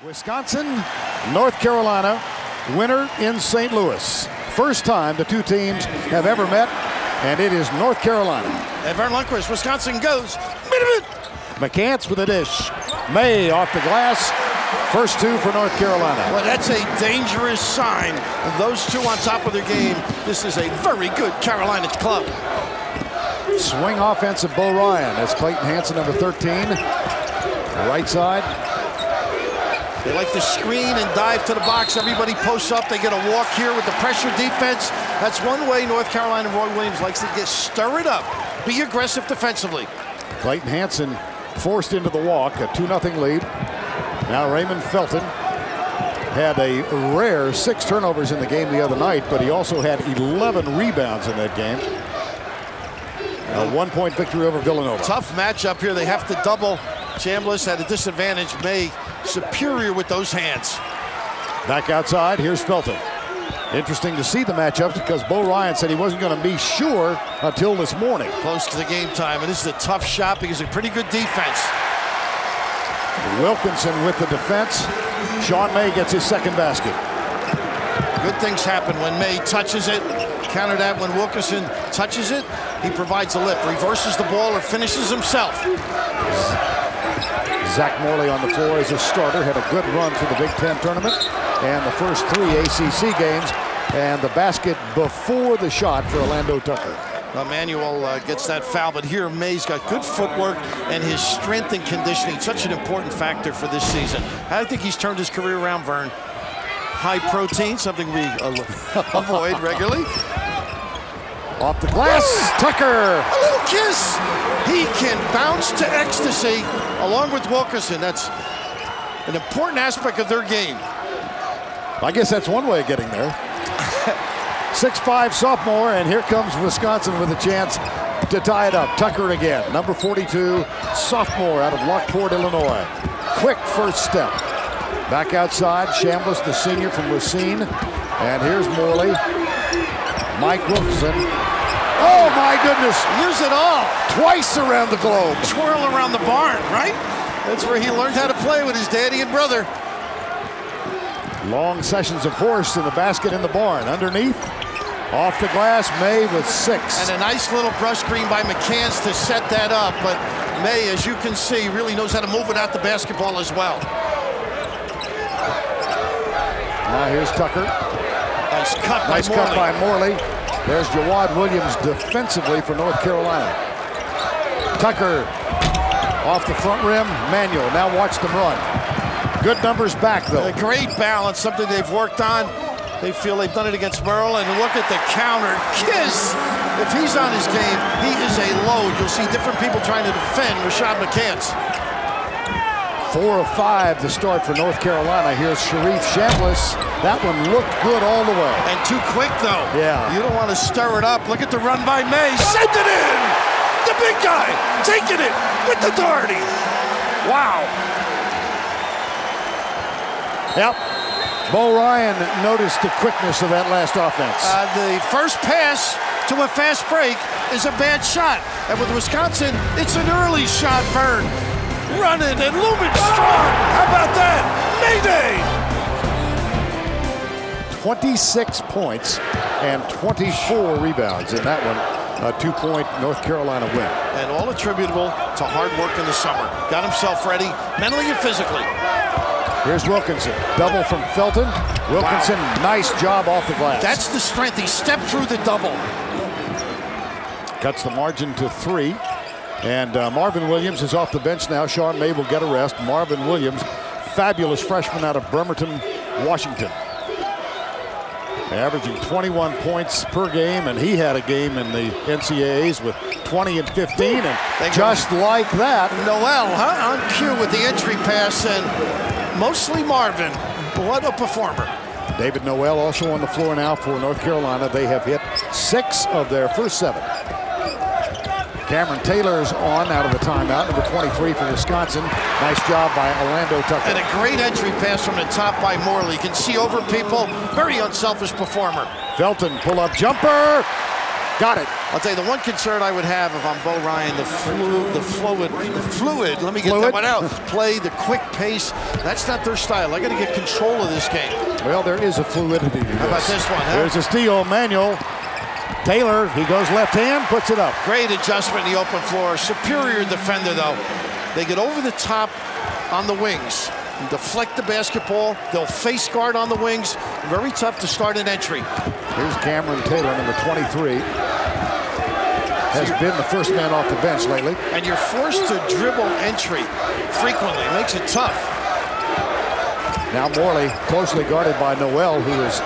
Wisconsin, North Carolina, winner in St. Louis. First time the two teams have ever met, and it is North Carolina. And Vern Lundquist, Wisconsin goes. McCants with a dish. May off the glass. First two for North Carolina. Well, that's a dangerous sign. Those two on top of their game. This is a very good Carolina club. Swing offense of Bo Ryan. That's Clayton Hansen, number 13. Right side. They like to screen and dive to the box. Everybody posts up. They get a walk here with the pressure defense. That's one way North Carolina Roy Williams likes to stir it up. Be aggressive defensively. Clayton Hansen forced into the walk, a 2-0 lead. Now Raymond Felton had a rare 6 turnovers in the game the other night, but he also had 11 rebounds in that game. A 1-point victory over Villanova. Tough matchup here. They have to double. Chambliss at a disadvantage. May superior with those hands. Back outside, here's Felton. Interesting to see the matchups because Bo Ryan said he wasn't going to be sure until this morning. Close to the game time, and this is a tough shot because it's a pretty good defense. Wilkinson with the defense. Sean May gets his second basket. Good things happen when May touches it. Counter that when Wilkinson touches it. He provides a lift, reverses the ball, or finishes himself. Zach Morley on the floor as a starter. Had a good run through the Big Ten tournament and the first 3 ACC games. And the basket before the shot for Orlando Tucker. Emmanuel gets that foul, but here May's got good footwork and his strength and conditioning, such an important factor for this season. I think he's turned his career around, Vern. High protein, something we avoid regularly. Off the glass, Tucker. A little kiss. He can bounce to ecstasy along with Wilkinson. That's an important aspect of their game. I guess that's one way of getting there. 6'5" sophomore, and here comes Wisconsin with a chance to tie it up. Tucker again, number 42, sophomore out of Lockport, Illinois. Quick first step. Back outside, Chambliss, the senior from Racine. And here's Morley. Mike Wilkinson. Oh my goodness, use it all. Twice around the globe. Twirl around the barn, right? That's where he learned how to play with his daddy and brother. Long sessions of horse in the basket in the barn. Underneath, off the glass, May with 6. And a nice little brush screen by McCants to set that up. But May, as you can see, really knows how to move without the basketball as well. Now here's Tucker. Nice cut nice by Morley. Cut by Morley. There's Jawad Williams defensively for North Carolina. Tucker off the front rim. Manuel. Now watch them run. Good numbers back, though. A great balance, something they've worked on. They feel they've done it against Merle, and look at the counter. Kiss! If he's on his game, he is a load. You'll see different people trying to defend Rashad McCants. 4 of 5 to start for North Carolina. Here's Sharif Chambliss. That one looked good all the way. And too quick, though. Yeah. You don't want to stir it up. Look at the run by May. Send it in! The big guy taking it with authority. Wow. Yep. Bo Ryan noticed the quickness of that last offense. The first pass to a fast break is a bad shot. And with Wisconsin, it's an early shot, Vern. Running and looming strong. How about that? Mayday! 26 points and 24 rebounds in that one. A 2-point North Carolina win. And all attributable to hard work in the summer. Got himself ready, mentally and physically. Here's Wilkinson. Double from Felton. Wilkinson, wow. Nice job off the glass. That's the strength. He stepped through the double. Cuts the margin to 3. And Marvin Williams is off the bench now. Sean May will get a rest. Marvin Williams, fabulous freshman out of Bremerton, Washington. Averaging 21 points per game, and he had a game in the NCAAs with 20 and 15. And just like that, Noel, on cue with the entry pass, and mostly Marvin. What a performer. David Noel also on the floor now for North Carolina. They have hit 6 of their first 7. Cameron Taylor's on out of the timeout, number 23 for Wisconsin. Nice job by Orlando Tucker. And a great entry pass from the top by Morley. You can see over people. Very unselfish performer. Felton, pull-up jumper. Got it. I'll tell you, the one concern I would have if I'm Bo Ryan, the fluid, let me get that one out. Play, the quick pace, that's not their style. I got to get control of this game. Well, there is a fluidity to this. How about this one, huh? There's a steal, Manuel. Taylor, he goes left hand, puts it up. Great adjustment in the open floor. Superior defender, though. They get over the top on the wings. Deflect the basketball. They'll face guard on the wings. Very tough to start an entry. Here's Cameron Taylor, number 23. Has been the first man off the bench lately. And you're forced to dribble entry frequently. It makes it tough. Now Morley closely guarded by Noel, who is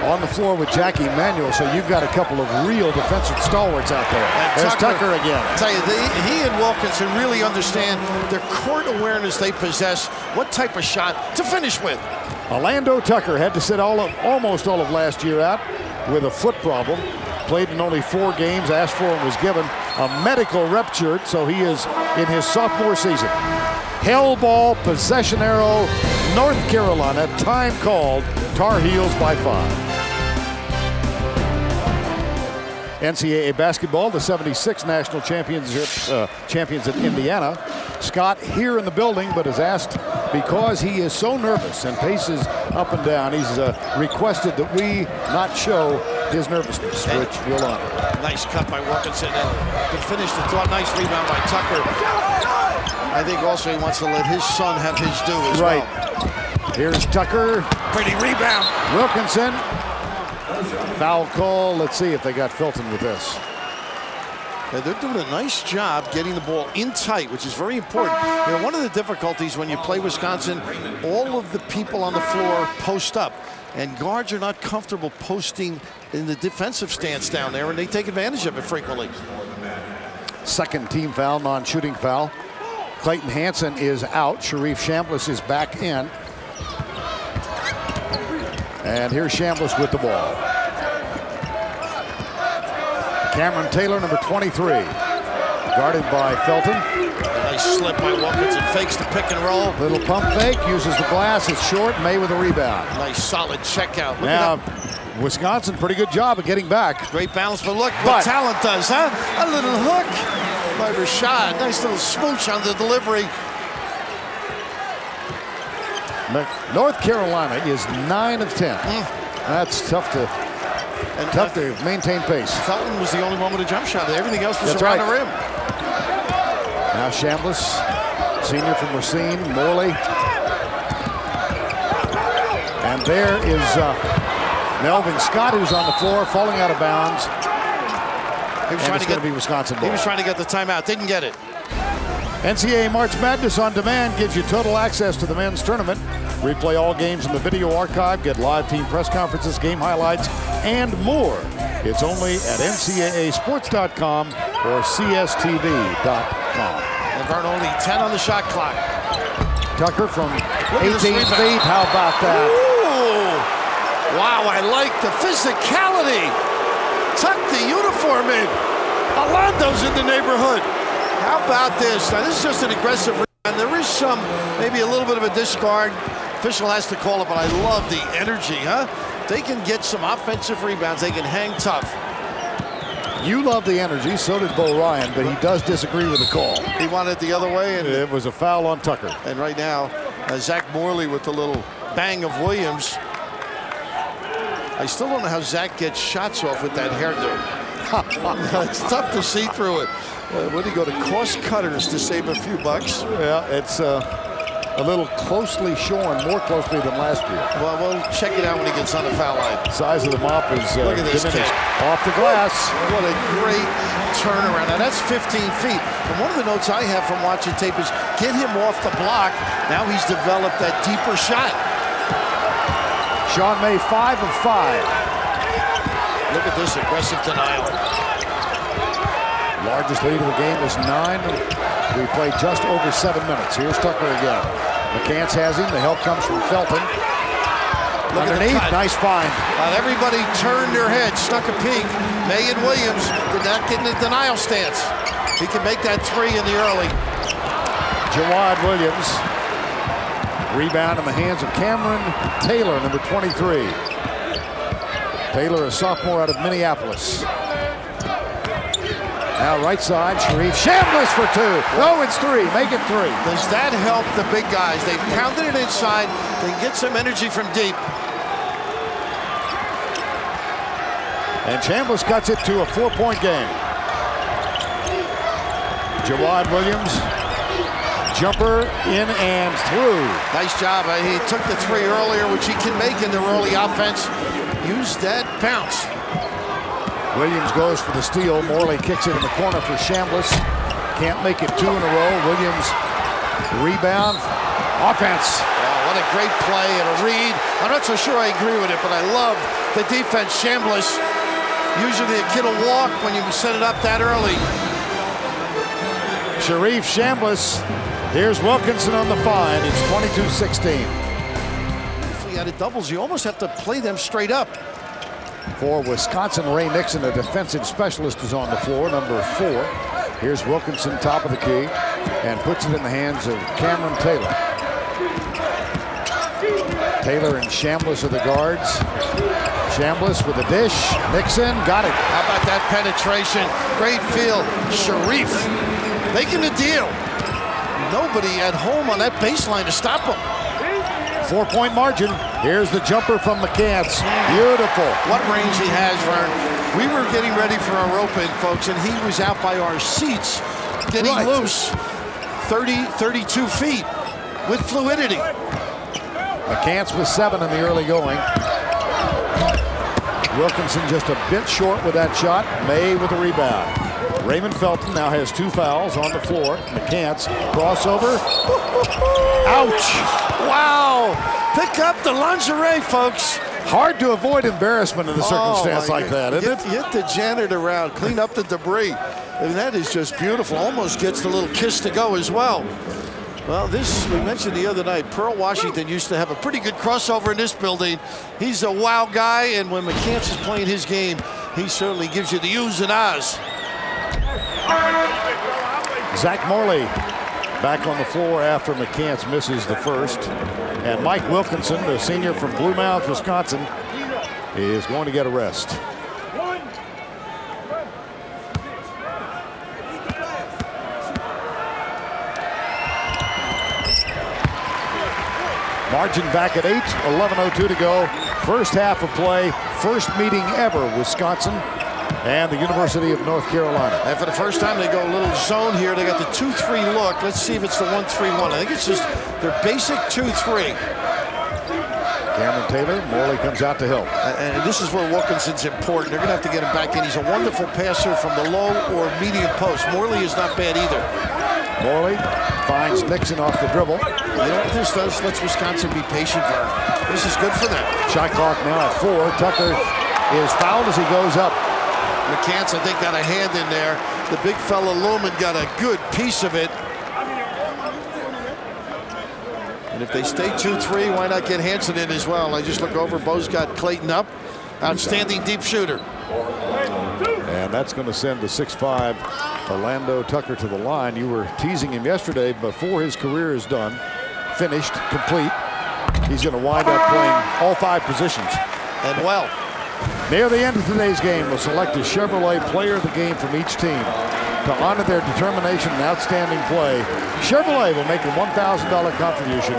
on the floor with Jackie Manuel. So you've got a couple of real defensive stalwarts out there. And there's Tucker again. I tell you, he and Wilkinson really understand their court awareness they possess, what type of shot to finish with. Orlando Tucker had to sit almost all of last year out with a foot problem. Played in only 4 games, asked for and was given a medical rupture, so he is in his sophomore season. Hell ball, possession arrow, North Carolina, time called, Tar Heels by 5. NCAA basketball, the 76 national championship champions in Indiana. Scott here in the building, but is asked because he is so nervous and paces up and down. He's requested that we not show his nervousness, which we'll honor. Nice cut by Wilkinson, and to finish the thought, nice rebound by Tucker. I think also he wants to let his son have his due as well. Here's Tucker. Pretty rebound. Wilkinson. Foul call. Let's see if they got Felton with this. Yeah, they're doing a nice job getting the ball in tight, which is very important. You know, one of the difficulties when you play Wisconsin, all of the people on the floor post up, and guards are not comfortable posting in the defensive stance down there, and they take advantage of it frequently. Second team foul, non-shooting foul. Clayton Hansen is out. Sharif Chambliss is back in. And here's Chambliss with the ball. Cameron Taylor, number 23. Guarded by Felton. Nice slip by Wilkinson. Fakes the pick and roll. Little pump fake. Uses the glass. It's short. May with a rebound. Nice solid check out. Look now, Wisconsin, pretty good job of getting back. Great balance, but look what talent does, huh? A little hook by Rashad. Nice little smooch on the delivery. North Carolina is 9 of 10. That's tough to maintain pace. Felton was the only one with a jump shot. Everything else was around the rim. Now Chambliss, senior from Racine, Morley. And there is Melvin Scott, who's on the floor, falling out of bounds. He was trying to get Wisconsin ball. He was trying to get the timeout, didn't get it. NCAA March Madness on Demand gives you total access to the men's tournament. Replay all games in the video archive, get live team press conferences, game highlights, and more. It's only at ncaasports.com or cstv.com. And Vern only 10 on the shot clock. Tucker from 18 feet. How about that? Ooh. Wow, I like the physicality. Tuck the uniform in. Orlando's in the neighborhood. How about this? Now, this is just an aggressive rebound. There is some, maybe a little bit of a discard. Official has to call it, but I love the energy, huh? They can get some offensive rebounds. They can hang tough. You love the energy. So did Bo Ryan, but he does disagree with the call. He wanted it the other way. And it was a foul on Tucker. And right now, Zach Morley with the little bang of Williams. I still don't know how Zach gets shots off with that hairdo. It's tough to see through it. Would he go to cost cutters to save a few bucks? Yeah, it's a little closely shorn, more closely than last year. Well, we'll check it out when he gets on the foul line. The size of the mop is Look at this diminished. kid. Off the glass. What a great turnaround. Now, that's 15 feet. And one of the notes I have from watching tape is get him off the block. Now he's developed that deeper shot. Sean May, 5 of 5. Look at this aggressive denial. Largest lead of the game is 9. We played just over 7 minutes. Here's Tucker again. McCants has him. The help comes from Felton. Look underneath, at the nice find. Everybody turned their heads, stuck a peek. May and Williams did not get in the denial stance. He can make that 3 in the early. Jawad Williams. Rebound in the hands of Cameron Taylor, number 23. Taylor, a sophomore out of Minneapolis. Now right side, Sharif Chambliss for 2. No, it's 3. Make it 3. Does that help the big guys? They pounded it inside. They get some energy from deep. And Chambliss cuts it to a 4-point game. Jawad Williams, jumper in and through. Nice job. He took the 3 earlier, which he can make in the early offense. Use that bounce. Williams goes for the steal. Morley kicks it in the corner for Chambliss. Can't make it 2 in a row. Williams rebound. Offense. Oh, what a great play and a read. I'm not so sure I agree with it, but I love the defense. Chambliss. Usually a kid will walk when you set it up that early. Sharif Chambliss. Here's Wilkinson on the find. It's 22-16. If you had a doubles, you almost have to play them straight up. For Wisconsin, Ray Nixon, a defensive specialist, is on the floor, number 4. Here's Wilkinson, top of the key, and puts it in the hands of Cameron Taylor. Taylor and Chambliss are the guards. Chambliss with a dish. Nixon got it. How about that penetration? Great feel. Sharif making the deal. Nobody at home on that baseline to stop him. 4-point margin. Here's the jumper from McCants. Beautiful. What range he has, Vern. We were getting ready for our open, folks, and he was out by our seats getting loose. 32 feet with fluidity. McCants with 7 in the early going. Wilkinson just a bit short with that shot. May with the rebound. Raymond Felton now has 2 fouls on the floor. McCants crossover. Ouch! Wow! Pick up the lingerie, folks. Hard to avoid embarrassment in a circumstance like that, isn't it? Get the janitor around, clean up the debris. And that is just beautiful. Almost gets the little kiss to go as well. Well, this, we mentioned the other night, Pearl Washington used to have a pretty good crossover in this building. He's a wow guy, and when McCants is playing his game, he certainly gives you the oohs and ahs. Zach Morley back on the floor after McCants misses the first. And Mike Wilkinson, the senior from Blue Mounds, Wisconsin, is going to get a rest. Margin back at 8, 11:02 to go. First half of play, first meeting ever, Wisconsin and the University of North Carolina. And for the first time, they go a little zone here. They got the 2-3 look. Let's see if it's the 1-3-1. I think it's just their basic 2-3. Cameron Taylor, Morley comes out to help. And this is where Wilkinson's important. They're going to have to get him back in. He's a wonderful passer from the low or medium post. Morley is not bad either. Morley finds Nixon off the dribble. You know what this does? Lets Wisconsin be patient for him. This is good for them. Shot clock now at 4. Tucker is fouled as he goes up. McCants, I think, got a hand in there. The big fella Lumen got a good piece of it. And if they stay 2-3, why not get Hansen in as well? I just look over. Bo's got Clayton up. Outstanding deep shooter. And that's going to send the 6'5" Orlando Tucker to the line. You were teasing him yesterday before his career is done, finished, complete. He's going to wind up playing all 5 positions. And well. Near the end of today's game, we'll select a Chevrolet player of the game from each team. To honor their determination and outstanding play, Chevrolet will make a $1,000 contribution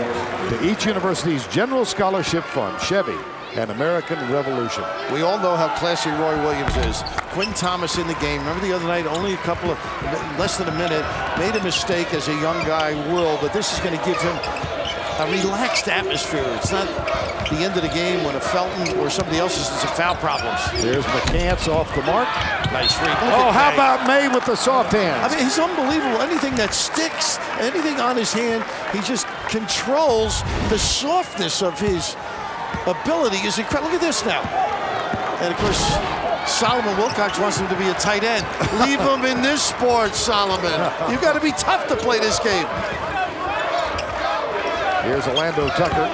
to each university's General Scholarship Fund, Chevy, and American Revolution. We all know how classy Roy Williams is. Quinn Thomas in the game. Remember the other night, only a couple of, less than a minute, made a mistake as a young guy will, but this is going to give him a relaxed atmosphere. It's not the end of the game when a Felton or somebody else is some foul problems. There's McCants off the mark. Nice read. Oh, how about May with the soft hands? I mean, he's unbelievable. Anything that sticks, anything on his hand, he just controls. The softness of his ability is incredible. Look at this now. And of course, Solomon Wilcox wants him to be a tight end. Leave him in this sport, Solomon. You've got to be tough to play this game. Here's Orlando Tucker.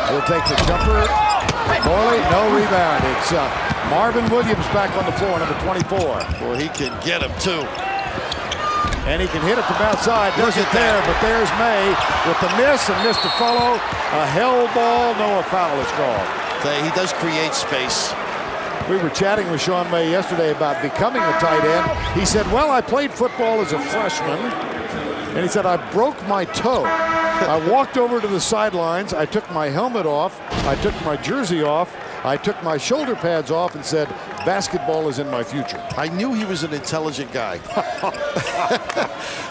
He'll take the jumper. Morley, no rebound. It's Marvin Williams back on the floor, number 24. Well, he can get him too. And he can hit it from outside. Does it there, but there's May with the miss and missed to follow. A hell ball, no, a foul is called. He does create space. We were chatting with Sean May yesterday about becoming a tight end. He said, well, I played football as a freshman. And he said, I broke my toe. I walked over to the sidelines. I took my helmet off. I took my jersey off. I took my shoulder pads off and said, basketball is in my future. I knew he was an intelligent guy.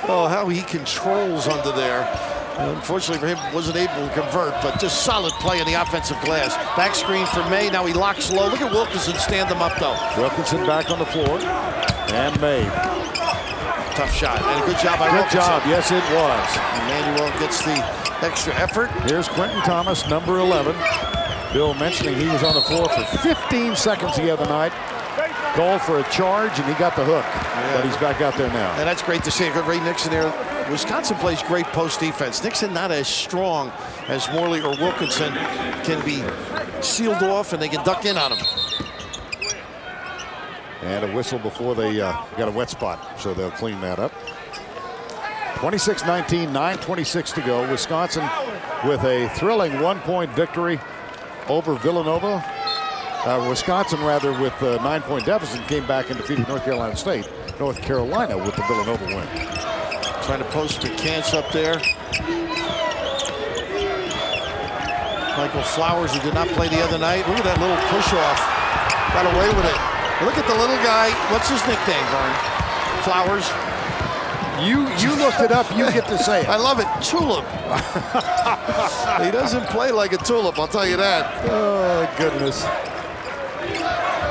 Oh, how he controls under there. Unfortunately for him, wasn't able to convert, but just solid play in the offensive glass. Back screen for May. Now he locks low. Look at Wilkinson stand them up, though. Wilkinson back on the floor. And May. Tough shot. And a good job by Wilkinson. Good job. Yes, it was. Emmanuel gets the extra effort. Here's Quentin Thomas, number 11. Bill mentioning he was on the floor for 15 seconds the other night. Called for a charge, and he got the hook. Yeah. But he's back out there now. And that's great to see. Ray Nixon there. Wisconsin plays great post defense. Nixon not as strong as Morley or Wilkinson, can be sealed off, and they can duck in on him. And a whistle before they got a wet spot, so they'll clean that up. 26-19, 9:26 to go. Wisconsin with a thrilling 1-point victory over Villanova. Wisconsin, rather, with a 9-point deficit, came back and defeated North Carolina State. North Carolina with the Villanova win. Trying to post McCants up there. Michael Flowers, who did not play the other night. Look at that little push-off. Got away with it. Look at the little guy. What's his nickname, Vern? Flowers? You looked it up. You get to say it. I love it. Tulip. He doesn't play like a tulip, I'll tell you that. Oh, goodness.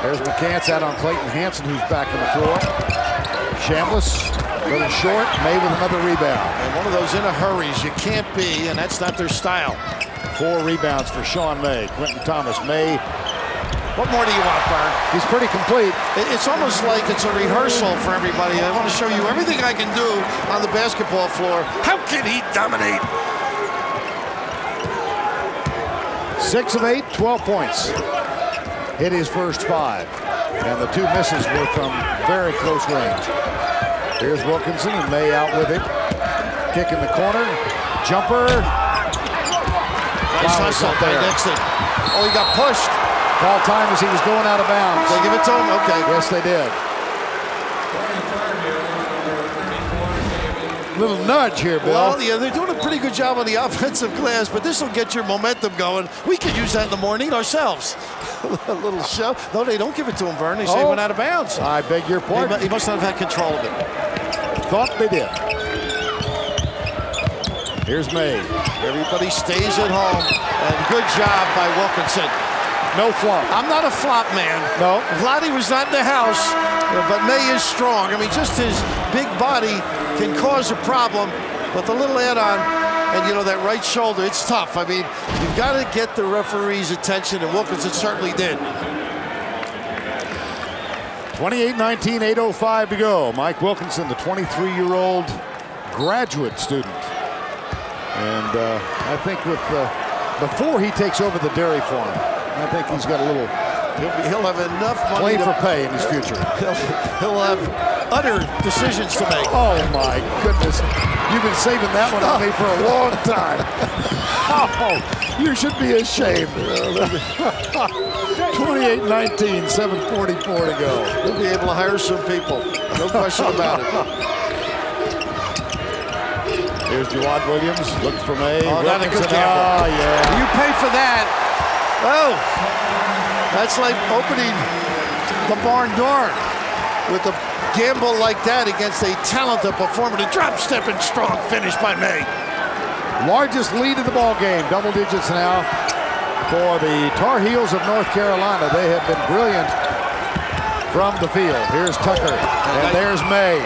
There's McCants out on Clayton Hansen, who's back on the floor. Chambliss, a little short. May with another rebound. And one of those in a hurries you can't be, and that's not their style. 4 rebounds for Sean May. Quentin Thomas. May. What more do you want, Vern? He's pretty complete. It's almost like it's a rehearsal for everybody. I want to show you everything I can do on the basketball floor. How can he dominate? 6 of 8, 12 points. Hit his first 5. And the 2 misses were from very close range. Here's Wilkinson, and May out with it. Kick in the corner. Jumper. Nice hustle by Nixon. Oh, he got pushed. Call time as he was going out of bounds. They give it to him? Okay. Yes, they did. Little nudge here, Bill. Well, yeah, they're doing a pretty good job on the offensive glass, but this will get your momentum going. We could use that in the morning ourselves. A little shove. No, they don't give it to him, Vern. They say he went out of bounds. I beg your pardon. He must not have had control of it. Thought they did. Here's May. Everybody stays at home, and good job by Wilkinson. No flop. I'm not a flop man. No. Vladdy was not in the house, but May is strong. I mean, just his big body can cause a problem, but the little add-on, and you know, that right shoulder, it's tough. I mean, you've got to get the referee's attention, and Wilkinson certainly did. 28-19, 8:05 to go. Mike Wilkinson, the 23-year-old graduate student. And I think with before he takes over the dairy farm, I think he's got a little. He'll have enough money play for pay in his future. He'll have utter decisions to make. Oh my goodness! You've been saving that one on me for a long time. Oh, you should be ashamed. 28-19, 7:44 to go. He'll be able to hire some people. No question about it. Here's Jawad Williams. Looks for May. Oh, not a good gamble. Oh, yeah. You pay for that. Oh, that's like opening the barn door with a gamble like that against a talented performer. The drop step and strong finish by May. Largest lead of the ball game. Double digits now for the Tar Heels of North Carolina. They have been brilliant from the field. Here's Tucker, and there's May.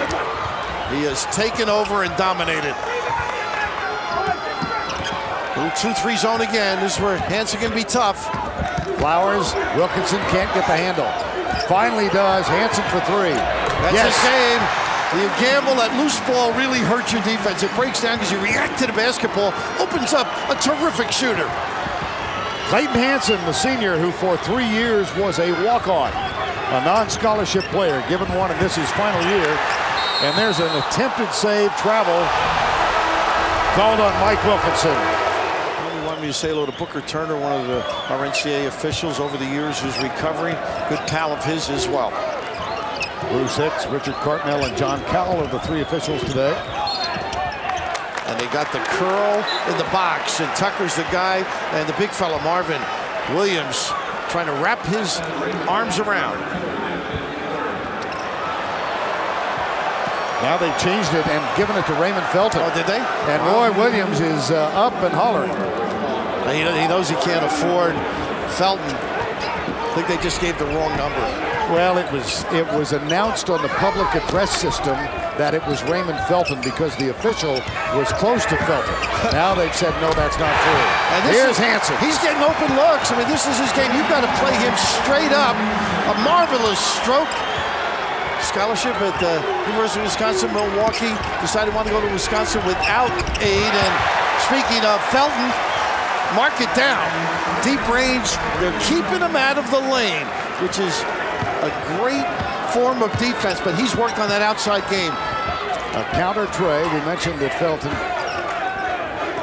He has taken over and dominated. Little 2-3 zone again. This is where Hansen can be tough. Flowers, Wilkinson can't get the handle. Finally does. Hansen for 3. That's his game. You gamble, that loose ball really hurts your defense. It breaks down because you react to the basketball, opens up a terrific shooter. Clayton Hansen, the senior, who for 3 years was a walk-on, a non-scholarship player, given one in this his final year. And there's an attempted save, travel, called on Mike Wilkinson. Only one me to say hello to Booker Turner, one of our NCAA officials over the years who's recovering. Good pal of his as well. Bruce Hicks, Richard Cartnell, and John Cowell are the three officials today. And they got the curl in the box, and Tucker's the guy, and the big fella, Marvin Williams, trying to wrap his arms around. Now they've changed it and given it to Raymond Felton. Oh, did they? And Roy Williams is up and hollering. He knows he can't afford Felton. I think they just gave the wrong number. Well, it was announced on the public address system that it was Raymond Felton because the official was close to Felton. Now they've said, no, that's not true. And here's Hansen. He's getting open looks. I mean, this is his game. You've got to play him straight up. A marvelous stroke. Scholarship at the University of Wisconsin, Milwaukee. Decided he wanted to go to Wisconsin without aid. And speaking of Felton, mark it down. Deep range. They're keeping him out of the lane, which is a great form of defense, but he's worked on that outside game. A counter tray. We mentioned that Felton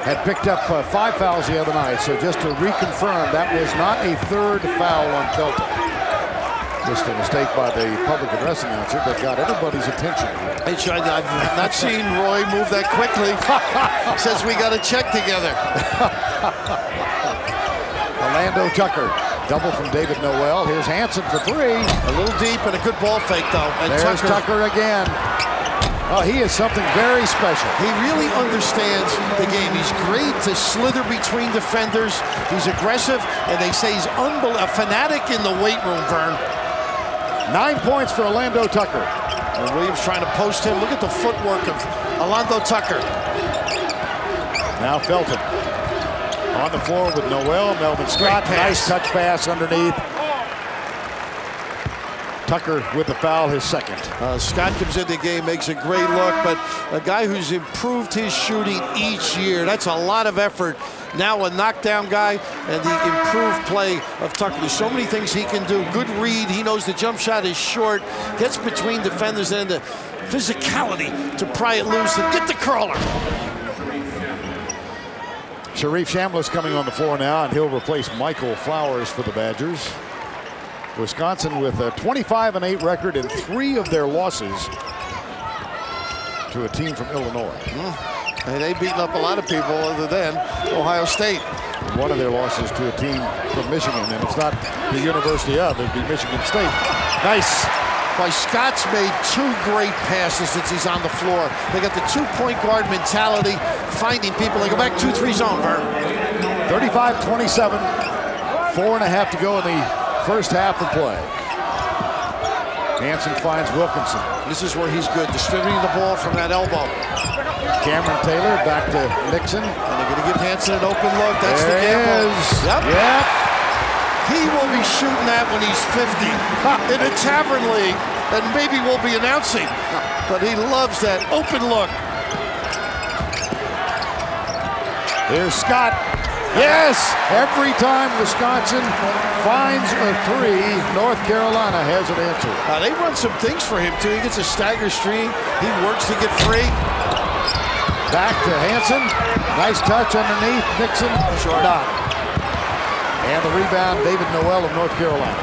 had picked up 5 fouls the other night, so just to reconfirm, that was not a third foul on Felton. Just a mistake by the public address announcer that got everybody's attention. I've not seen Roy move that quickly. Says we got to check together. Orlando Tucker. Double from David Noel. Here's Hansen for three. A little deep and a good ball fake, though. And there's Tucker again. Oh, he is something very special. He really understands the game. He's great to slither between defenders. He's aggressive, and they say he's a fanatic in the weight room, Vern. 9 points for Orlando Tucker. And Williams trying to post him. Look at the footwork of Orlando Tucker. Now Felton. On the floor with Noel, Melvin Scott, nice touch pass underneath. Tucker with the foul, his second. Scott comes in the game, makes a great look, but a guy who's improved his shooting each year. That's a lot of effort. Now a knockdown guy, and the improved play of Tucker. There's so many things he can do. Good read, he knows the jump shot is short, gets between defenders, and the physicality to pry it loose and get the crawler. Sharif Chambliss coming on the floor now, and he'll replace Michael Flowers for the Badgers. Wisconsin with a 25-8 record in 3 of their losses to a team from Illinois. And they've beaten up a lot of people other than Ohio State. One of their losses to a team from Michigan, and it's not the University of, it'd be Michigan State. Nice. Boy, Scott's made 2 great passes since he's on the floor. They got the 2-point guard mentality, finding people. They go back 2-3 zone, Vern. 35-27, 4.5 to go in the first half of play. Hansen finds Wilkinson. This is where he's good, distributing the ball from that elbow. Cameron Taylor back to Nixon. And they're going to give Hansen an open look. That's there the gamble. Yep. He will be shooting that when he's 50 in a tavern league, and maybe we'll be announcing. But he loves that open look. Here's Scott. Yes! Every time Wisconsin finds a 3, North Carolina has an answer. They run some things for him, too. He gets a stagger screen. He works to get free. Back to Hansen. Nice touch underneath. Nixon. Not. And the rebound, David Noel of North Carolina.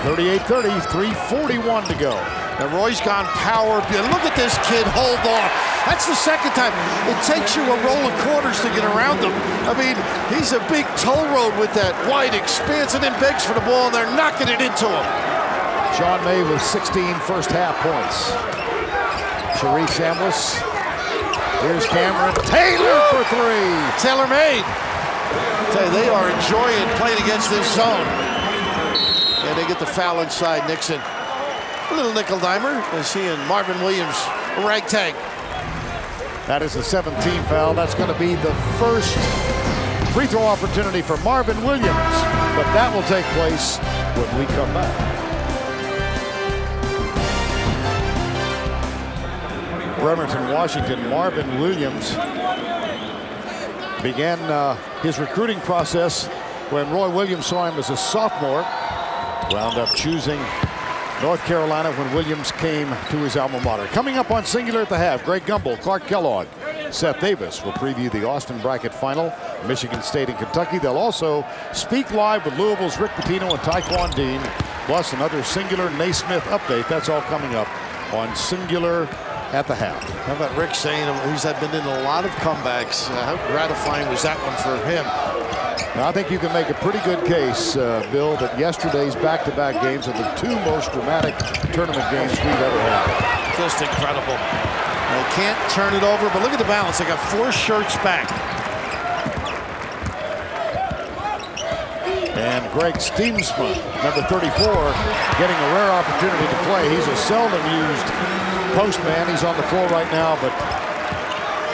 38-30, 3:41 to go. Now Roy's gone power. Look at this kid hold off. That's the second time. It takes you a roll of quarters to get around him. I mean, he's a big toll road with that wide expanse, and then begs for the ball, and they're knocking it into him. Sean May with 16 first half points. Sharif Chambliss. Here's Cameron Taylor for 3. Taylor made. Tell you, they are enjoying playing against this zone. And they get the foul inside Nixon. A little nickel dimer as he and Marvin Williams ragtag. That is the 17th foul. That's going to be the first free throw opportunity for Marvin Williams. But that will take place when we come back. Bremerton, Washington. Marvin Williams began his recruiting process when Roy Williams saw him as a sophomore. Wound up choosing North Carolina when Williams came to his alma mater. Coming up on Singular at the half, Greg Gumbel, Clark Kellogg, Seth Davis will preview the Austin bracket final, Michigan State and Kentucky. They'll also speak live with Louisville's Rick Pitino and Taekwon Dean, plus another Singular Naismith update. That's all coming up on Singular at the half. How about Rick saying he's been in a lot of comebacks? How gratifying was that one for him? Now, I think you can make a pretty good case, Bill, that yesterday's back-to-back games are the two most dramatic tournament games we've ever had. Just incredible. They can't turn it over, but look at the balance. They got 4 shirts back. And Greg Steensma, number 34, getting a rare opportunity to play. He's a seldom used postman. He's on the floor right now, but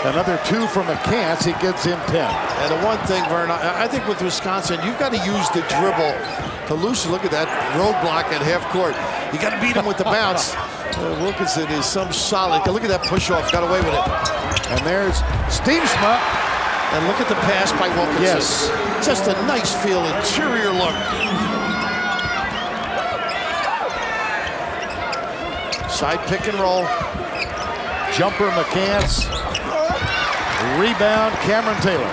another 2 from McCants. He gets him 10. And the one thing, Vern, I think with Wisconsin, you've got to use the dribble to loosen. Look at that roadblock at half court. You got to beat him with the bounce. Wilkinson is some solid. Look at that push-off. Got away with it. And there's Steensma. And look at the pass by Wilkinson. Yes. Just a nice feel, interior look. Side pick and roll. Jumper McCants. Rebound Cameron Taylor.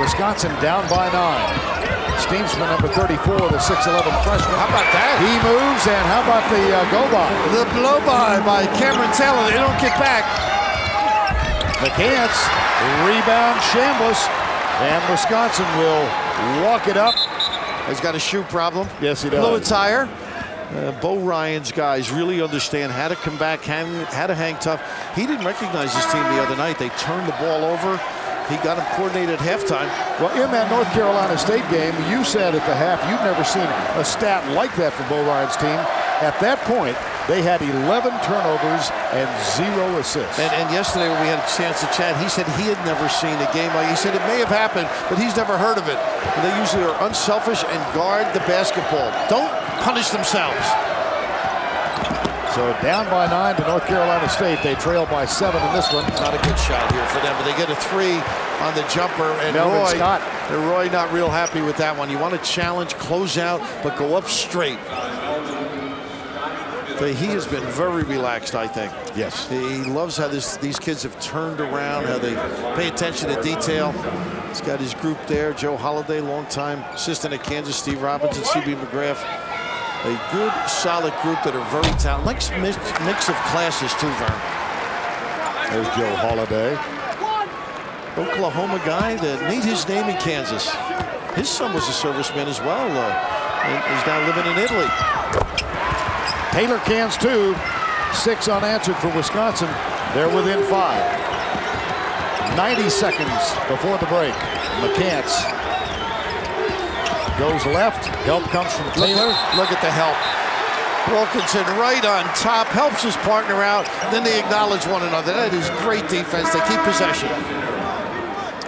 Wisconsin down by 9. Steensma, number 34, the 6'11 freshman. How about that? He moves, and how about the go-by? The blow-by by Cameron Taylor. They don't get back. McCants, rebound Chambliss, and Wisconsin will walk it up. He's got a shoe problem. Yes, he does. Blow a tire. Bo Ryan's guys really understand how to come back, how to hang tough. He didn't recognize his team the other night. They turned the ball over. He got him coordinated at halftime. Well, in that North Carolina State game, you said at the half you'd never seen a stat like that for Bo Ryan's team. At that point, they had 11 turnovers and 0 assists. And yesterday when we had a chance to chat, he said he had never seen a game like. He said it may have happened, but he's never heard of it. And they usually are unselfish and guard the basketball. Don't punish themselves. So down by 9 to North Carolina State. They trail by 7 in this one. Not a good shot here for them, but they get a 3 on the jumper. And Roy not real happy with that one. You want to challenge, close out, but go up straight. He has been very relaxed, I think. Yes. He loves how these kids have turned around, how they pay attention to detail. He's got his group there. Joe Holliday, longtime assistant at Kansas. Steve Robinson, C.B. McGrath. A good, solid group that are very talented. Nice mix of classes, too, Vern. There's Joe Holliday. Oklahoma guy that made his name in Kansas. His son was a serviceman as well. And he's now living in Italy. Taylor cans 2. 6 unanswered for Wisconsin. They're within 5. 90 seconds before the break. McCants goes left. Help comes from Taylor. Look at the help. Wilkinson right on top, helps his partner out. Then they acknowledge one another. That is great defense. They keep possession.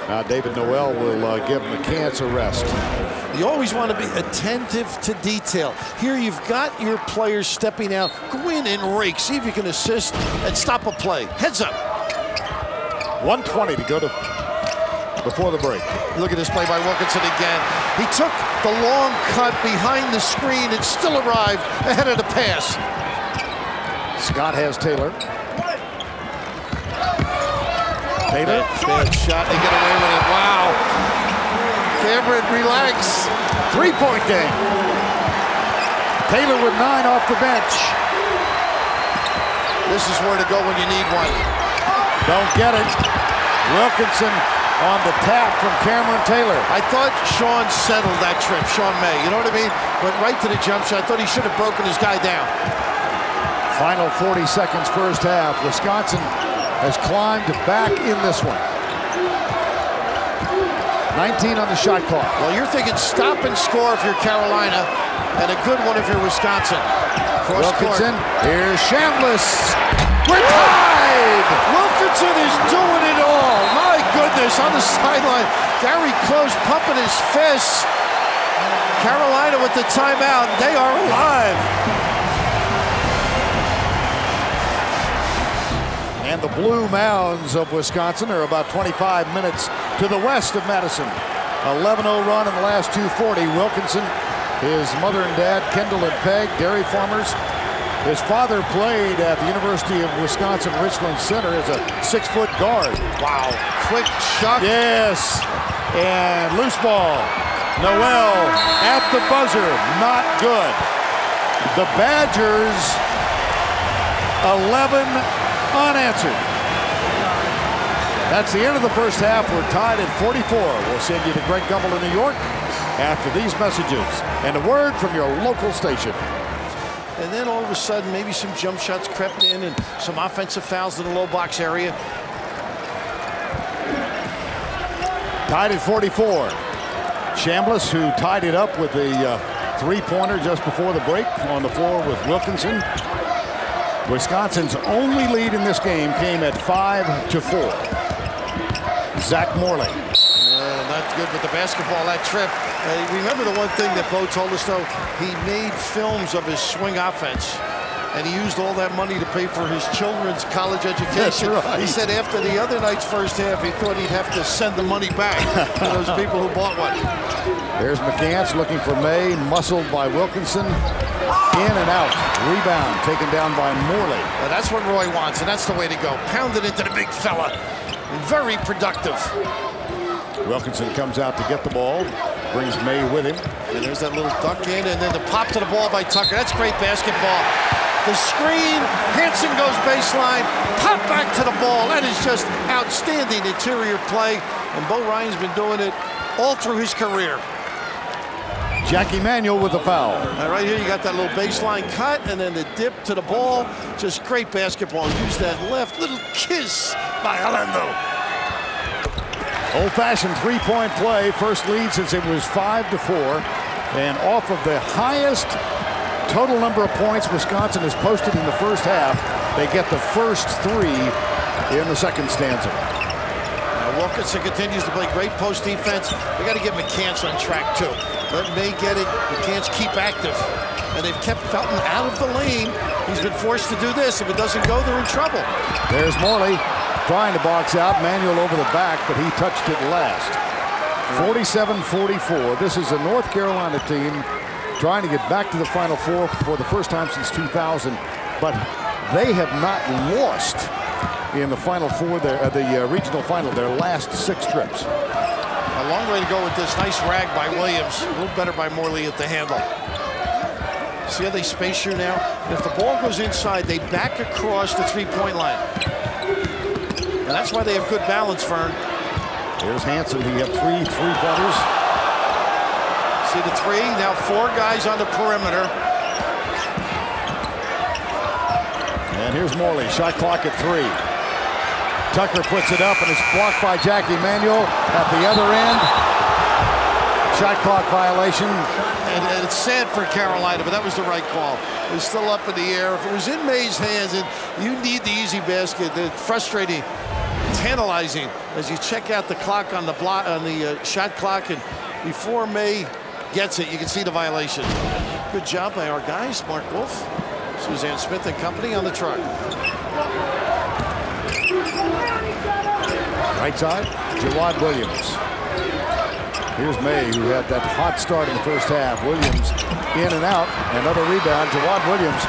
Now David Noel will give McCants a rest. You always want to be attentive to detail. Here you've got your players stepping out. Go in and rake. See if you can assist and stop a play. Heads up. 1:20 to go to before the break. Look at this play by Wilkinson again. He took the long cut behind the screen and still arrived ahead of the pass. Scott has Taylor. Taylor. Bad shot. They get away with it. Wow. Cameron, relax. 3-point game. Taylor with 9 off the bench. This is where to go when you need one. Don't get it. Wilkinson on the tap from Cameron Taylor. I thought Sean settled that trip, Sean May. You know what I mean? Went right to the jump shot. I thought he should have broken his guy down. Final 40 seconds first half. Wisconsin has climbed back in this one. 19 on the shot clock. Well, you're thinking stop and score if you're Carolina, and a good one if you're Wisconsin. Cross Wilkinson, court. here's Chambliss. We're tied! Wilkinson is doing it all. My goodness, on the sideline. Gary Close pumping his fists. Carolina with the timeout. They are alive. And the Blue Mounds of Wisconsin are about 25 minutes to the west of Madison. 11-0 run in the last 240. Wilkinson, his mother and dad, Kendall and Peg, dairy farmers. His father played at the University of Wisconsin-Richland Center as a 6-foot guard. Wow, quick shot. Yes, and loose ball. Noel at the buzzer, not good. The Badgers, 11 unanswered. That's the end of the first half. We're tied at 44. We'll send you to Greg Gumbel in New York after these messages and a word from your local station. And then all of a sudden, maybe some jump shots crept in and some offensive fouls in the low box area. Tied at 44. Chambliss, who tied it up with a three-pointer just before the break on the floor with Wilkinson. Wisconsin's only lead in this game came at 5-4. Zach Morley. Not good with the basketball that trip. Remember the one thing that Bo told us, though? He made films of his swing offense, and he used all that money to pay for his children's college education. That's right. He said after the other night's first half, he thought he'd have to send the money back to those people who bought one. There's McCants looking for May, muscled by Wilkinson. In and out. Rebound taken down by Morley. Well, that's what Roy wants, and that's the way to go. Pound it into the big fella. Very productive. Wilkinson comes out to get the ball. Brings May with him. And there's that little duck in, and then the pop to the ball by Tucker. That's great basketball. The screen, Hansen goes baseline, pop back to the ball. That is just outstanding interior play, and Bo Ryan's been doing it all through his career. Jackie Manuel with the foul. Now right here you got that little baseline cut, and then the dip to the ball. Just great basketball. Use that left little kiss by Orlando. Old-fashioned three-point play. First lead since it was 5-4. And off of the highest total number of points Wisconsin has posted in the first half, they get the first three in the second stanza. Now Wilkinson continues to play great post defense. We got to get McCants on track too. Let May get it. McCants keep active. And they've kept Felton out of the lane. He's been forced to do this. If it doesn't go, they're in trouble. There's Morley trying to box out. Manuel over the back, but he touched it last. 47-44. This is a North Carolina team trying to get back to the Final Four for the first time since 2000, but they have not lost in the Final Four, the regional final, their last 6 trips. A long way to go with this. Nice rag by Williams. A little better by Morley at the handle. See how they space here now? If the ball goes inside, they back across the three-point line. And that's why they have good balance, Vern. Here's Hansen. He had 3 three-pointers. See the 3? Now 4 guys on the perimeter. And here's Morley. Shot clock at 3. Tucker puts it up, and it's blocked by Jackie Manuel at the other end. Shot clock violation. And it's sad for Carolina, but that was the right call. It was still up in the air. If it was in May's hands, and you need the easy basket, the frustrating, tantalizing as you check out the clock on the block, on the shot clock, and before May gets it, you can see the violation. Good job by our guys, Mark Wolf, Suzanne Smith and company on the truck. Right side, Jawad Williams. Here's May, who had that hot start in the first half. Williams in and out. Another rebound. Jawad Williams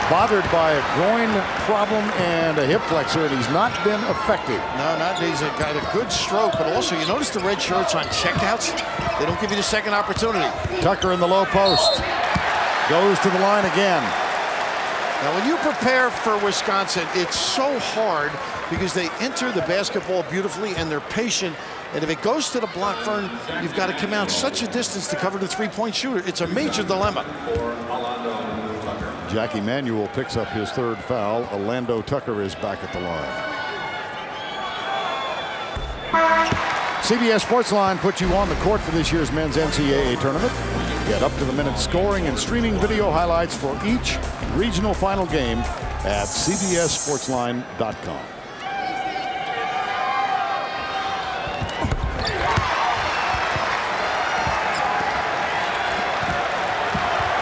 bothered by a groin problem and a hip flexor, and he's not been effective. No, not. He's got a good stroke, but also you notice the red shirts on checkouts. They don't give you the second opportunity. Tucker in the low post. Goes to the line again. Now, when you prepare for Wisconsin, it's so hard because they enter the basketball beautifully and they're patient. And if it goes to the block, Vern, you've got to come out such a distance to cover the three-point shooter. It's a major dilemma. Jackie Manuel picks up his 3rd foul. Orlando Tucker is back at the line. CBS Sportsline puts you on the court for this year's men's NCAA tournament. Get up-to-the-minute scoring and streaming video highlights for each regional final game at cbssportsline.com.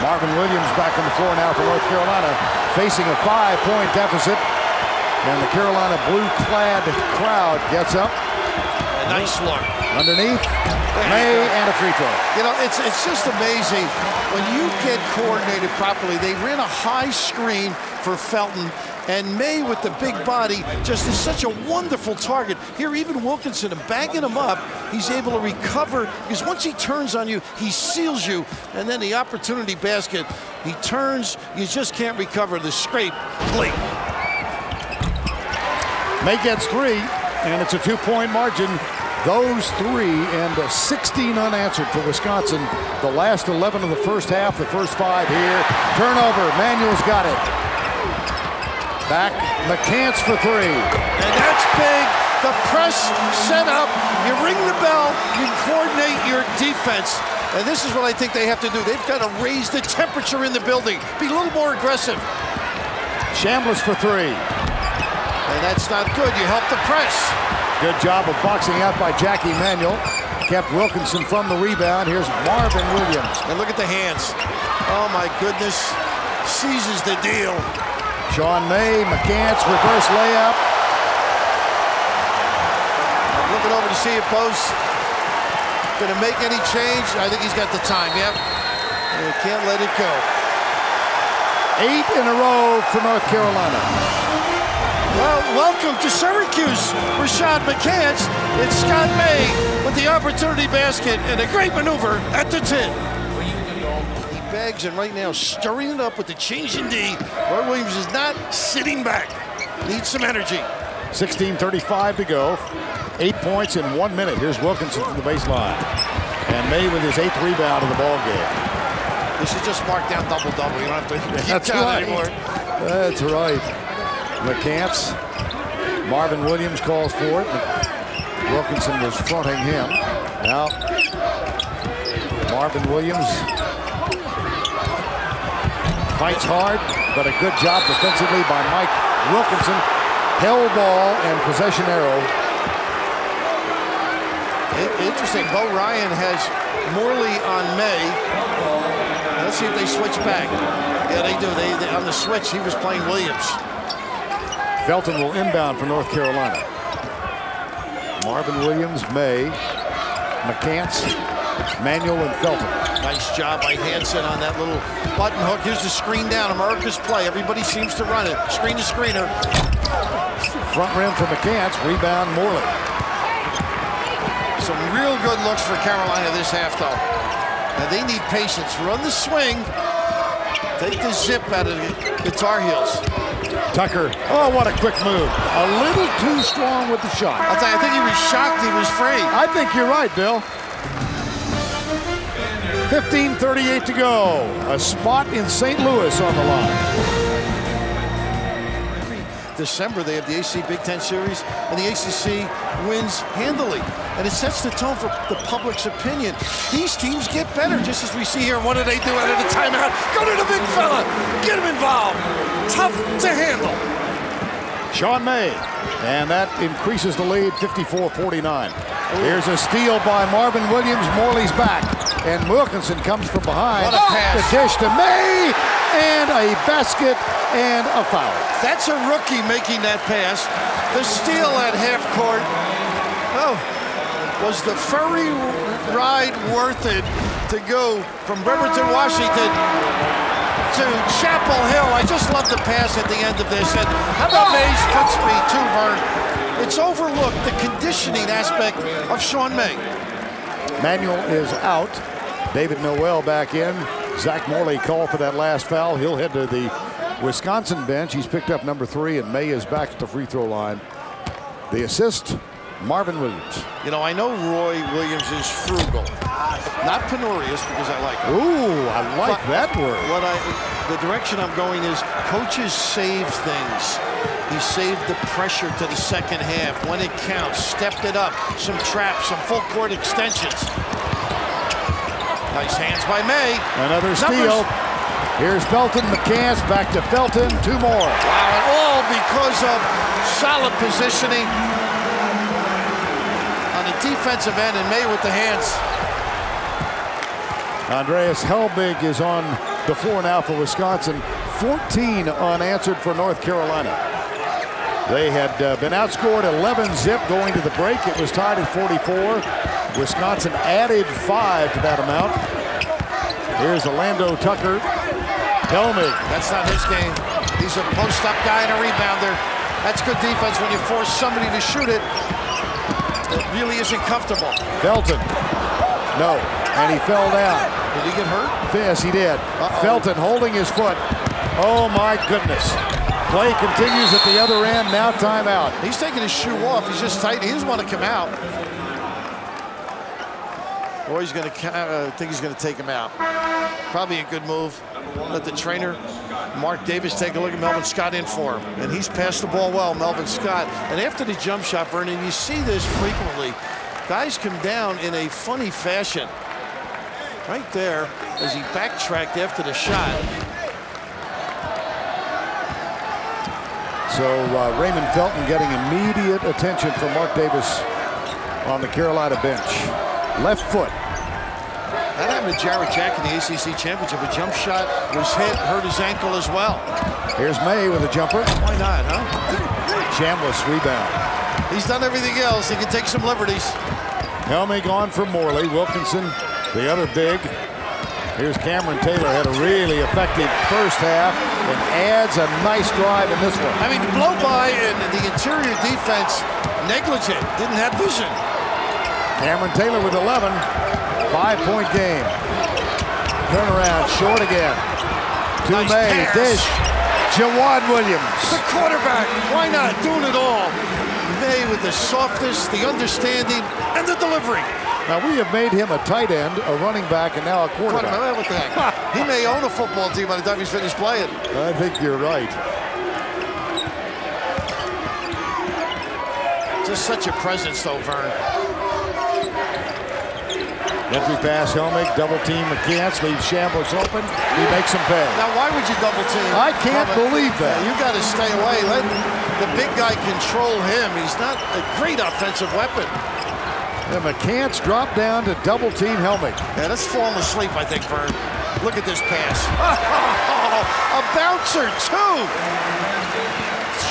Marvin Williams back on the floor now for North Carolina, facing a 5-point deficit. And the Carolina blue-clad crowd gets up. A nice look. Underneath, May, and a free throw. You know, it's just amazing when you get coordinated properly. They ran a high screen for Felton, and May with the big body just is such a wonderful target. Here, even Wilkinson, banging him up, he's able to recover, because once he turns on you, he seals you, and then the opportunity basket, he turns, you just can't recover the scrape. Blake. May gets 3, and it's a 2-point margin. Those 3 and 16 unanswered for Wisconsin. The last 11 of the first half, the first 5 here. Turnover, Manuel's got it. Back, McCants for 3. And that's big. The press set up. You ring the bell. You coordinate your defense. And this is what I think they have to do. They've got to raise the temperature in the building. Be a little more aggressive. Chambliss for 3. And that's not good. You help the press. Good job of boxing out by Jackie Manuel. Kept Wilkinson from the rebound. Here's Marvin Williams. And look at the hands. Oh, my goodness. Seizes the deal. Sean May, McCants, reverse layup. I'm looking over to see if Bo's going to make any change. I think he's got the time, yep. And he can't let it go. 8 in a row for North Carolina. Well, welcome to Syracuse, Rashad McCants. It's Scott May with the opportunity basket and a great maneuver at the 10. He bags and right now stirring it up with the change in D. Roy Williams is not sitting back. Needs some energy. 16:35 to go. 8 points in 1 minute. Here's Wilkinson from the baseline. And May with his 8th rebound of the ball game. This is just mark down double-double. You don't have to keep That's count right. anymore. That's right. McCants. Marvin Williams calls for it. Wilkinson was fronting him. Now, Marvin Williams fights hard, but a good job defensively by Mike Wilkinson. Held ball and possession arrow. Interesting. Bo Ryan has Morley on May. Let's see if they switch back. Yeah, they do. They on the switch, he was playing Williams. Felton will inbound for North Carolina. Marvin Williams, May, McCants, Manuel, and Felton. Nice job by Hansen on that little button hook. Here's the screen down. America's play. Everybody seems to run it. Screen to screener. Front rim for McCants. Rebound, Morley. Some real good looks for Carolina this half, though. Now they need patience. Run the swing. Take the zip out of the Tar Heels. Tucker. Oh, what a quick move. A little too strong with the shot. I think he was shocked he was free. I think you're right, Bill. 15:38 to go. A spot in St. Louis on the line. December, they have the AC Big Ten Series, and the ACC wins handily. And it sets the tone for the public's opinion. These teams get better, just as we see here. What do they do out of the timeout? Go to the big fella. Get him involved. Tough to handle. Sean May. And that increases the lead, 54-49. Here's a steal by Marvin Williams. Morley's back. And Wilkinson comes from behind. What a pass. The dish to May. And a basket and a foul. That's a rookie making that pass. The steal at half court. Oh, was the ferry ride worth it to go from Bremerton, Washington to Chapel Hill? I just love the pass at the end of this. And how about May's foot speed too, Vern? It's overlooked, the conditioning aspect of Sean May. Manuel is out. David Noel back in. Zach Morley called for that last foul. He'll head to the Wisconsin bench. He's picked up number 3, and May is back at the free throw line. The assist, Marvin Williams. You know, I know Roy Williams is frugal. Not penurious, because I like it. Ooh, I like that word. The direction I'm going is coaches save things. He saved the pressure to the second half. When it counts, stepped it up. Some traps, some full court extensions. Nice hands by May. Another steal. Here's Felton, McCants, back to Felton. 2 more. Wow, and all because of solid positioning on the defensive end, and May with the hands. Andreas Helbig is on the floor now for Wisconsin. 14 unanswered for North Carolina. They had been outscored 11-zip going to the break. It was tied at 44. Wisconsin added 5 to that amount. Here's Orlando Tucker. Helmig. That's not his game. He's a post-up guy and a rebounder. That's good defense when you force somebody to shoot it. It really isn't comfortable. Felton. No. And he fell down. Did he get hurt? Yes, he did. Felton holding his foot. Oh, my goodness. Play continues at the other end. Now timeout. He's taking his shoe off. He's just tight. He doesn't want to come out. Or he's going to think he's going to take him out. Probably a good move. Let the trainer, Mark Davis, take a look at Melvin Scott in for him. And he's passed the ball well, Melvin Scott. And after the jump shot, Vernon, you see this frequently. Guys come down in a funny fashion. Right there, as he backtracked after the shot. So Raymond Felton getting immediate attention from Mark Davis on the Carolina bench. Left foot. That happened to Jarrett Jack in the ACC Championship. A jump shot was hit, hurt his ankle as well. Here's May with a jumper. Why not, huh? Chambliss rebound. He's done everything else. He can take some liberties. Helmig on for Morley. Wilkinson, the other big. Here's Cameron Taylor, had a really effective first half and adds a nice drive in this one. I mean, blow by and the interior defense negligent, didn't have vision. Cameron Taylor with 11, 5-point game. Turnaround, short again. To Nice May, pass. dish. Jawad Williams. The quarterback, why not? Doing it all. May with the softness, the understanding, and the delivery. Now, we have made him a tight end, a running back, and now a quarterback. What the heck? He may own a football team by the time he's finished playing. I think you're right. Just such a presence, though, Vern. Entry pass, Helmig, double team McCants, leaves Chambliss open. He makes him pay. Now, why would you double team? I can't believe that. You got to stay away. Let the big guy control him. He's not a great offensive weapon. The McCants drop down to double team Helmig. Yeah, that's falling asleep, I think, Vern. Look at this pass. A bouncer, too.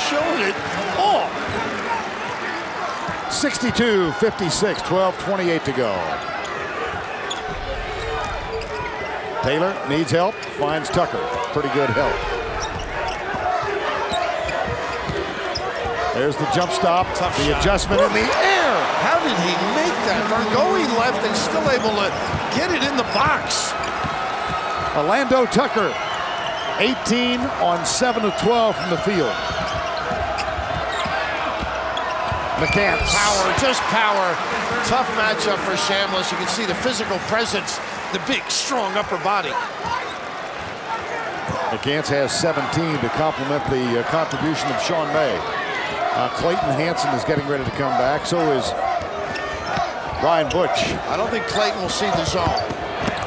Showing it all. 62-56, 12:28 to go. Taylor needs help, finds Tucker. Pretty good help. There's the jump stop, Tough the shot. adjustment in the air. How did he make that? Vern going left and still able to get it in the box. Orlando Tucker, 18 on 7 of 12 from the field. McCants. Power, just power. Tough matchup for Chambliss. You can see the physical presence, the big, strong upper body. McCants has 17 to complement the contribution of Sean May. Clayton Hansen is getting ready to come back. So is Brian Butch. I don't think Clayton will see the zone.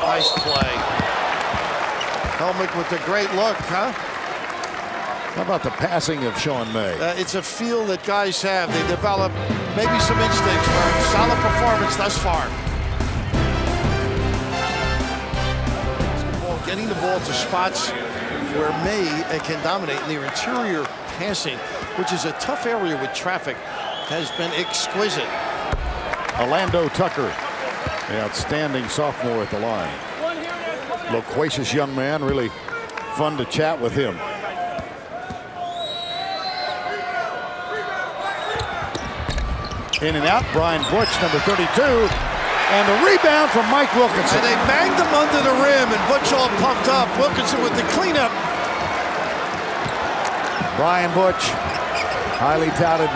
Nice play. Helmig with the great look, huh? How about the passing of Sean May? It's a feel that guys have. They develop maybe some instincts for a solid performance thus far. Getting the ball to spots where May can dominate in their interior passing, which is a tough area with traffic, has been exquisite. Orlando Tucker, the outstanding sophomore at the line. Loquacious young man, really fun to chat with him. In and out, Brian Butch, number 32. And the rebound from Mike Wilkinson. And they banged him under the rim, and Butch all pumped up. Wilkinson with the cleanup. Brian Butch, highly touted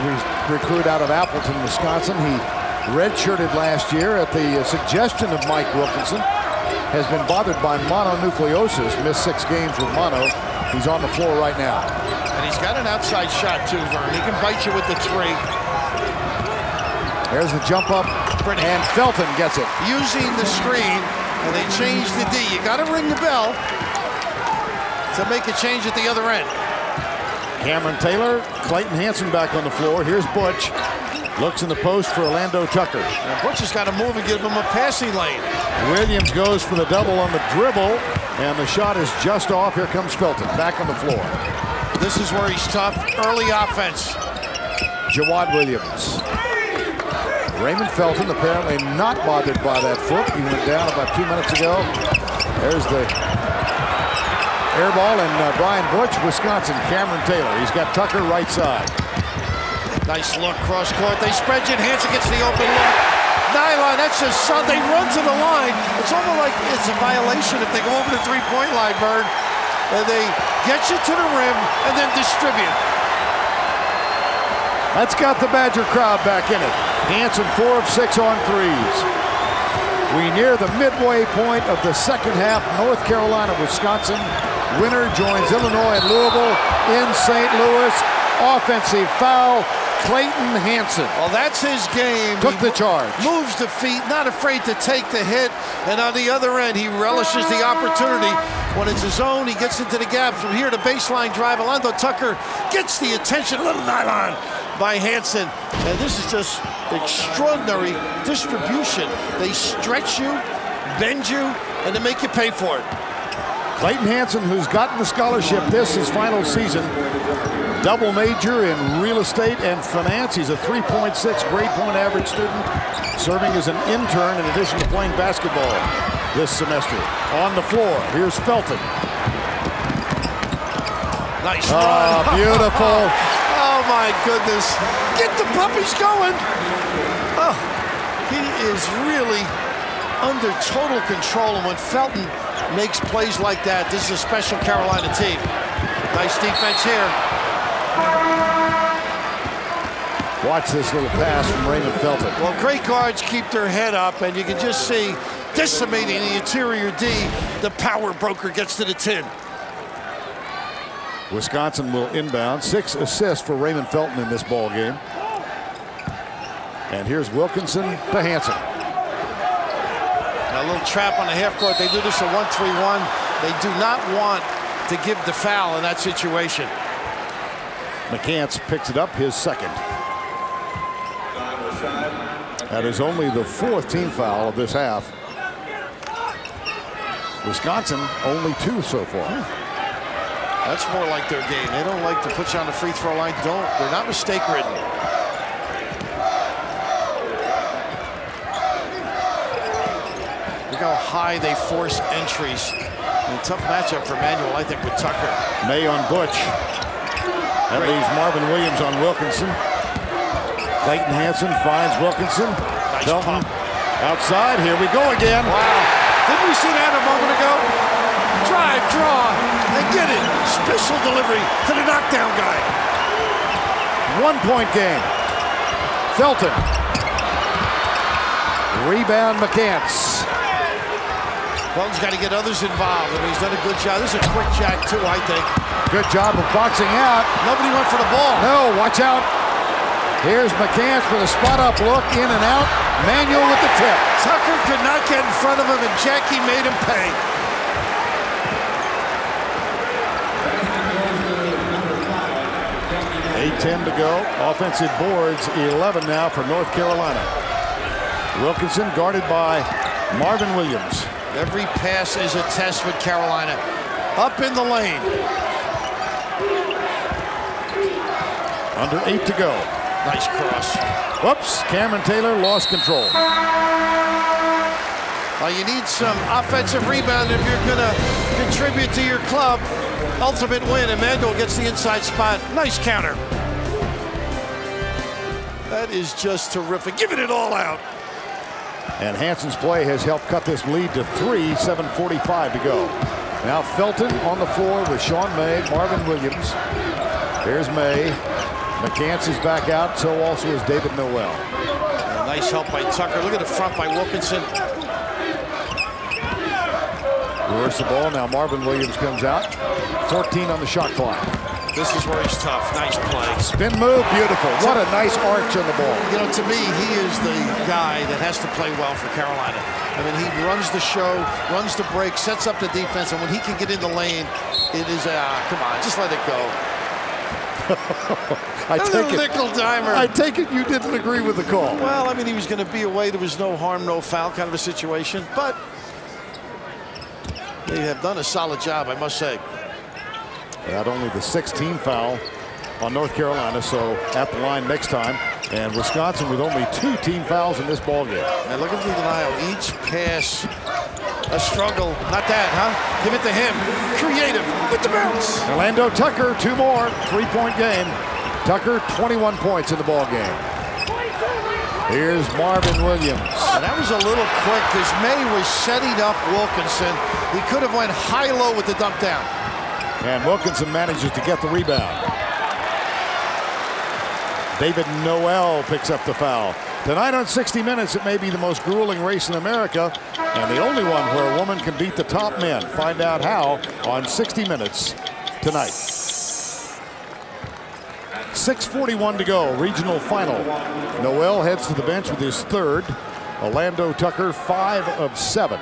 recruit out of Appleton, Wisconsin. He redshirted last year at the suggestion of Mike Wilkinson. Has been bothered by mononucleosis, missed 6 games with mono. He's on the floor right now. And he's got an outside shot too, Vern. He can bite you with the 3. There's the jump up, and Felton gets it. Using the screen, and they changed the D. You got to ring the bell to make a change at the other end. Cameron Taylor, Clayton Hansen back on the floor. Here's Butch. Looks in the post for Orlando Tucker. And Butch has got to move and give him a passing lane. Williams goes for the double on the dribble, and the shot is just off. Here comes Felton back on the floor. This is where he's tough. Early offense. Jawad Williams. Raymond Felton apparently not bothered by that foot. He went down about 2 minutes ago. There's the air ball, and Brian Butch, Wisconsin. Cameron Taylor. He's got Tucker right side. Nice look, cross court. They spread you, and Hansen gets the open look. Nylon, that's just son. They run to the line. It's almost like it's a violation if they go over the three-point line, Bird. And they get you to the rim and then distribute. That's got the Badger crowd back in it. Hansen 4 of 6 on threes. We near the midway point of the second half. North Carolina, Wisconsin. Winner joins Illinois and Louisville in St. Louis. Offensive foul. Clayton Hansen. Well, that's his game. Took the charge. Moves the feet, not afraid to take the hit. And on the other end, he relishes the opportunity. When it's his own, he gets into the gap. From here to baseline drive. Orlando Tucker gets the attention. A little nylon by Hansen. And this is just extraordinary distribution. They stretch you, bend you, and they make you pay for it. Clayton Hansen, who's gotten the scholarship this his final season. Double major in real estate and finance. He's a 3.6 grade point average student, serving as an intern in addition to playing basketball this semester. On the floor, here's Felton. Nice run. Beautiful. Oh, my goodness. Get the puppies going. Oh, he is really under total control. And when Felton makes plays like that, this is a special Carolina team. Nice defense here. Watch this little pass from Raymond Felton. Well, great guards keep their head up, and you can just see decimating the interior D. The power broker gets to the 10. Wisconsin will inbound. 6 assists for Raymond Felton in this ball game. And here's Wilkinson to Hansen. Now, a little trap on the half court. They do this a 1-3-1. They do not want to give the foul in that situation. McCants picks it up, his second. That is only the 4th team foul of this half. Wisconsin only 2 so far. That's more like their game. They don't like to put you on the free throw line. They're not mistake-ridden. Look how high they force entries. And a tough matchup for Manuel, I think, with Tucker. May on Butch. That leaves Marvin Williams on Wilkinson. Clayton Hansen finds Wilkinson. Nice Felton pump. outside. Here we go again. Wow. Didn't we see that a moment ago? Drive, draw, and get it. Special delivery to the knockdown guy. 1-point game. Felton. Rebound McCants. Felton's got to get others involved. I mean, he's done a good job. This is a quick jack, too, I think. Good job of boxing out. Nobody went for the ball. No, watch out. Here's McCants with a spot-up look, in and out. Manuel with the tip. Tucker could not get in front of him, and Jackie made him pay. .8:10 to go. Offensive boards, 11 now for North Carolina. Wilkinson guarded by Marvin Williams. Every pass is a test with Carolina. Up in the lane. Under 8 to go. Nice cross. Whoops, Cameron Taylor lost control. Well, you need some offensive rebound if you're going to contribute to your club. Ultimate win. Emmanuel gets the inside spot. Nice counter. That is just terrific. Giving it all out. And Hansen's play has helped cut this lead to 3, 7:45 to go. Now Felton on the floor with Sean May, Marvin Williams. There's May. McCants is back out, so also is David Noel. Nice help by Tucker. Look at the front by Wilkinson. Reverse the ball. Now Marvin Williams comes out. 14 on the shot clock. This is where he's tough. Nice play. Spin move, beautiful. What a nice arch on the ball. You know, to me, he is the guy that has to play well for Carolina. I mean, he runs the show, runs the break, sets up the defense, and when he can get in the lane, it is come on, just let it go. I take it. Nickel dimer. I take it you didn't agree with the call. Well, I mean, he was going to be away. There was no harm, no foul kind of a situation. But they have done a solid job, I must say. Not only the 6th team foul on North Carolina, so at the line next time. And Wisconsin with only 2 team fouls in this ball game. And look at the denial. Each pass a struggle. Not that, huh? Give it to him. Creative with the bounce. Orlando Tucker, 2 more. 3-point game. Tucker, 21 points in the ball game. Here's Marvin Williams. That was a little quick because May was setting up Wilkinson. He could have went high-low with the dump down. And Wilkinson manages to get the rebound. David Noel picks up the foul. Tonight on 60 Minutes, it may be the most grueling race in America and the only one where a woman can beat the top men. Find out how on 60 Minutes tonight. 6:41 to go, regional final. Noel heads to the bench with his 3rd. Orlando Tucker, 5 of 7.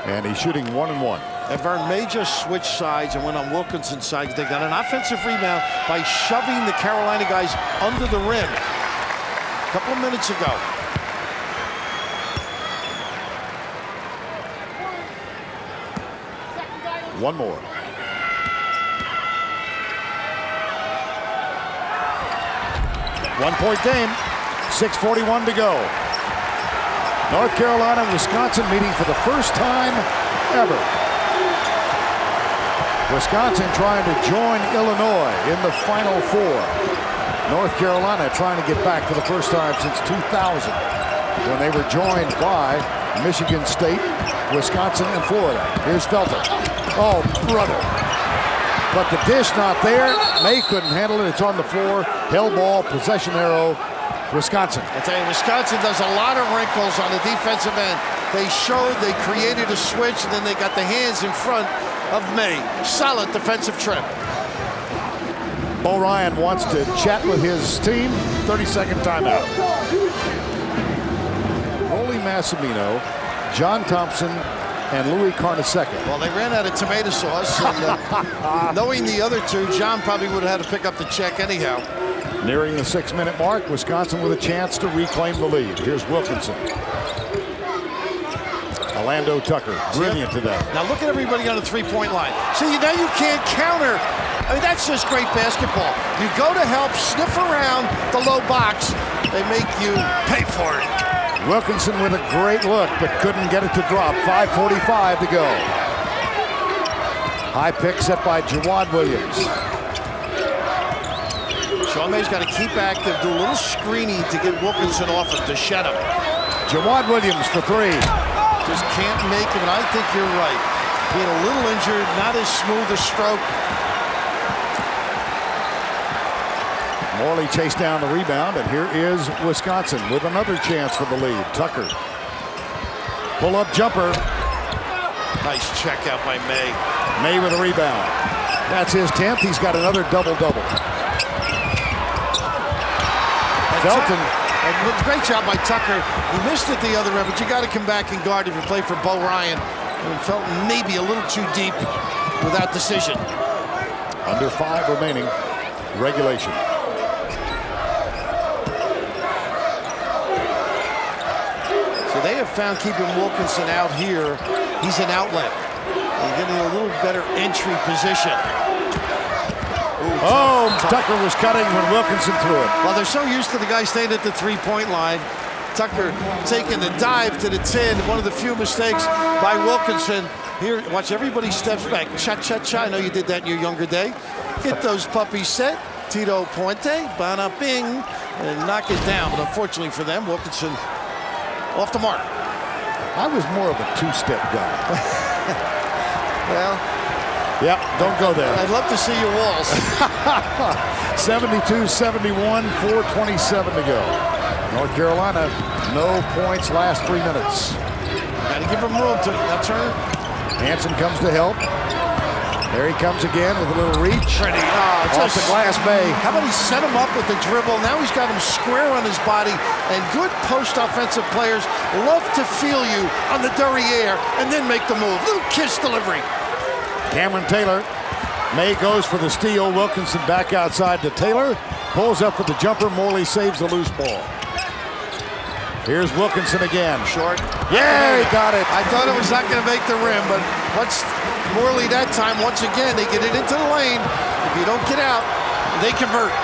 And he's shooting 1-1. And Vern may just switch sides and went on Wilkinson's side. They got an offensive rebound by shoving the Carolina guys under the rim a couple of minutes ago. One more. One-point game. 6:41 to go. North Carolina and Wisconsin meeting for the first time ever. Wisconsin trying to join Illinois in the Final Four. North Carolina trying to get back for the first time since 2000 when they were joined by Michigan State, Wisconsin, and Florida. Here's Felton. Oh, brother. But the dish not there. May couldn't handle it. It's on the floor. Hell ball, possession arrow, Wisconsin. I tell you, Wisconsin does a lot of wrinkles on the defensive end. They showed, they created a switch, and then they got the hands in front of May. Solid defensive trip. Bo Ryan wants to chat with his team. 30-second timeout. Rolly Massimino, John Thompson, and Louis Carnesecca. Well, they ran out of tomato sauce. And, knowing the other two, John probably would have had to pick up the check anyhow. Nearing the 6-minute mark, Wisconsin with a chance to reclaim the lead. Here's Wilkinson. Orlando Tucker, brilliant today. Now look at everybody on the 3-point line. See, now you can't counter. I mean, that's just great basketball. You go to help, sniff around the low box. They make you pay for it. Wilkinson with a great look, but couldn't get it to drop. 5:45 to go. High pick set by Jawad Williams. Sean May's got to keep active, do a little screening to get Wilkinson off it, to shut him. Jawad Williams for 3. Just can't make him, and I think you're right. Being a little injured, not as smooth a stroke. Morley chased down the rebound, and here is Wisconsin with another chance for the lead. Tucker. Pull-up jumper. Nice check out by May. May with a rebound. That's his 10th. He's got another double-double. Felton. Great job by Tucker. He missed it the other end, but you got to come back and guard if you play for Bo Ryan. And Felton maybe a little too deep with that decision. Under 5 remaining. Regulation. So they have found keeping Wilkinson out here. He's an outlet. They're getting a little better entry position. Oh, Tucker was cutting when Wilkinson threw it. Well, they're so used to the guy staying at the 3-point line. Tucker taking the dive to the 10. One of the few mistakes by Wilkinson. Here, watch, everybody steps back. Cha-cha-cha. I know you did that in your younger day. Get those puppies set. Tito Puente, Bana Bing, and knock it down. But unfortunately for them, Wilkinson off the mark. I was more of a 2-step guy. Well, yeah, don't go there. I'd love to see your walls. 72-71, 4:27 to go. North Carolina, no points last 3 minutes. Got to give him room to turn. Hansen comes to help. There he comes again with a little reach. Pretty. Off the glass, May. How about he set him up with the dribble? Now he's got him square on his body. And good post offensive players love to feel you on the derriere and then make the move. Little kiss delivery. Cameron Taylor. May goes for the steal. Wilkinson back outside to Taylor. Pulls up for the jumper. Morley saves the loose ball. Here's Wilkinson again. Short. Yeah, he got it. I thought it was not going to make the rim, but once Morley that time, once again, they get it into the lane. If you don't get out, they convert.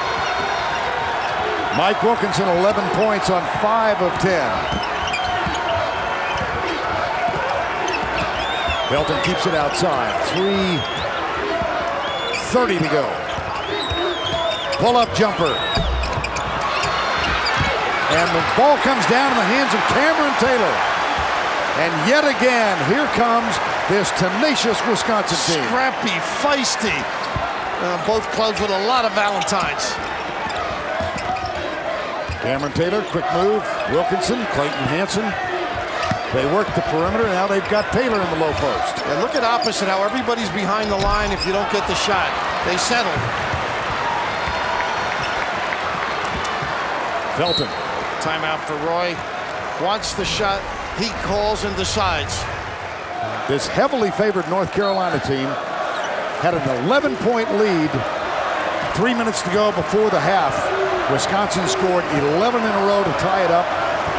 Mike Wilkinson, 11 points on 5 of 10. Felton keeps it outside. 3:30 to go. Pull-up jumper. And the ball comes down in the hands of Cameron Taylor. And yet again, here comes this tenacious Wisconsin team. Scrappy, feisty. Both clubs with a lot of Valentines. Cameron Taylor, quick move. Wilkinson, Clayton Hansen. They work the perimeter. Now they've got Taylor in the low post. And look at opposite how everybody's behind the line if you don't get the shot. They settle. Felton. Timeout for Roy. Wants the shot. He calls and decides. This heavily favored North Carolina team had an 11-point lead. 3 minutes to go before the half. Wisconsin scored 11 in a row to tie it up.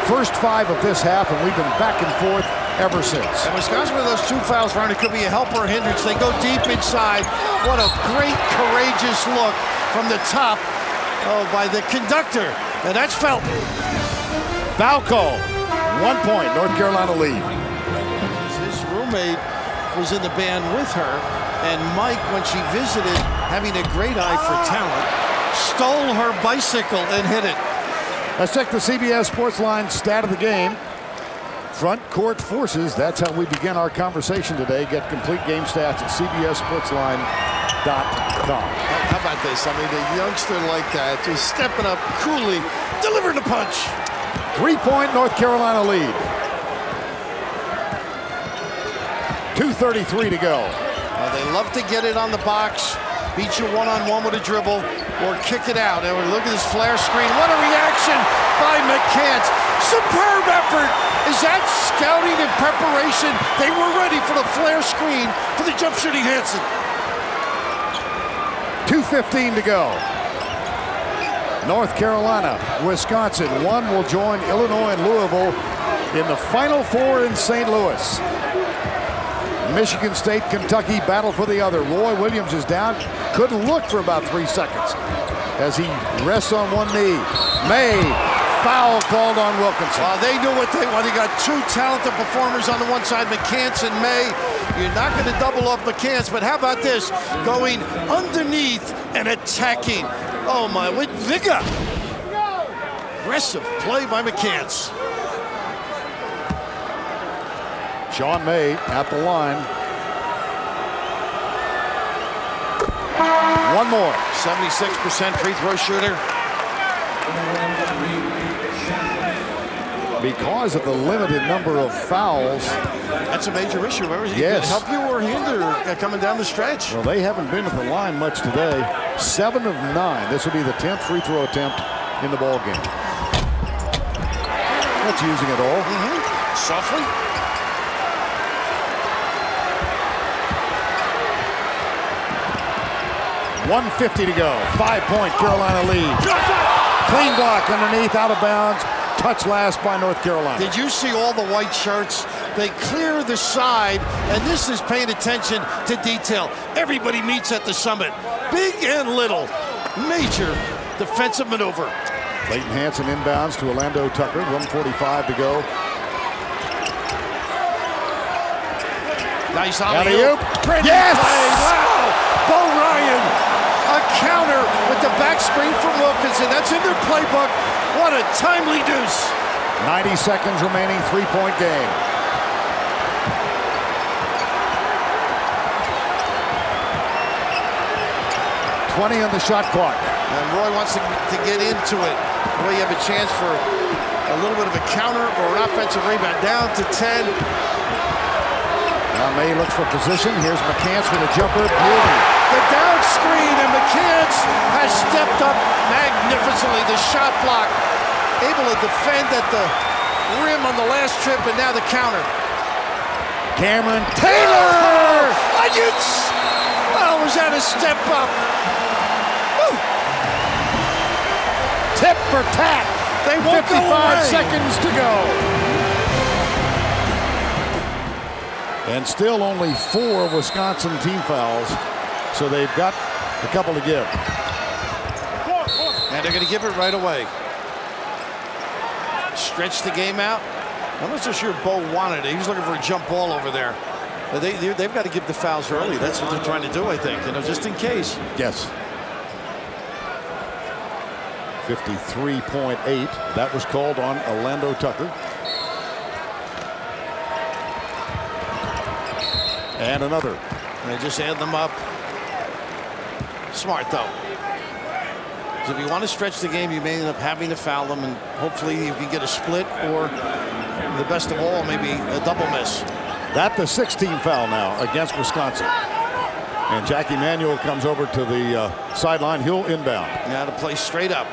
First 5 of this half, and we've been back and forth ever since. And Wisconsin with those 2 fouls, Ron, it could be a help or a hindrance. They go deep inside. What a great, courageous look from the top by the conductor. And that's Felton. Foul call. 1 point, North Carolina lead. His roommate was in the band with her, and Mike, when she visited, having a great eye for talent, stole her bicycle and hit it. Let's check the CBS Sportsline stat of the game. Front court forces. That's how we begin our conversation today. Get complete game stats at CBSSportsline.com. How about this? I mean, a youngster like that, just stepping up coolly, delivering the punch. 3-point North Carolina lead. 2:33 to go. They love to get it on the box, beat you one-on-one with a dribble, or kick it out. And look at this flare screen. What a reaction by McCants. Superb effort. Is that scouting and preparation? They were ready for the flare screen for the jump shooting Hansen. 2:15 to go. North Carolina, Wisconsin. One will join Illinois and Louisville in the Final Four in St. Louis. Michigan State, Kentucky battle for the other. Roy Williams is down. Couldn't look for about 3 seconds as he rests on one knee. May, foul called on Wilkinson. They knew what they wanted. You got 2 talented performers on the one side, McCants and May. You're not going to double up McCants, but how about this? Going underneath and attacking. Oh my, with vigor. Aggressive play by McCants. Sean May at the line. One more. 76% free throw shooter. Because of the limited number of fouls. That's a major issue. He yes. can help you or hinder coming down the stretch. Well, they haven't been at the line much today. 7 of 9. This will be the 10th free throw attempt in the ball game. That's using it all. Softly. 1:50 to go. 5-point Carolina lead. Clean block underneath, out of bounds. Touch last by North Carolina. Did you see all the white shirts? They clear the side, and this is paying attention to detail. Everybody meets at the summit. Big and little. Major defensive maneuver. Clayton Hansen inbounds to Orlando Tucker. 1:45 to go. Nice alley-oop. Yes! Play. Wow! Bo Ryan. A counter with the back screen from Wilkinson. That's in their playbook. What a timely deuce. 90 seconds remaining, 3-point game. $20 on the shot clock. And Roy wants to get into it. Roy, you have a chance for a little bit of a counter or an offensive rebound. Down to 10. Now May looks for position. Here's McCants with a jumper. Beauty. The down screen, and McCants has stepped up magnificently. The shot block, able to defend at the rim on the last trip, and now the counter. Cameron Taylor! Well, was that a step up? Woo. Tip for tat. They won't go away. 55 seconds to go. And still only 4 Wisconsin team fouls, so they've got a couple to give. And they're going to give it right away. stretch the game out. I'm not so sure Bo wanted it. He was looking for a jump ball over there. But they've got to give the fouls early. That's what they're trying to do, I think, just in case. Yes. 53.8. That was called on Orlando Tucker. And another. They just add them up. Smart, though. So if you want to stretch the game, you may end up having to foul them, and hopefully you can get a split or, the best of all, maybe a double miss. That's the 16th foul now against Wisconsin. And Jackie Manuel comes over to the sideline. He'll inbound. Now to play straight up.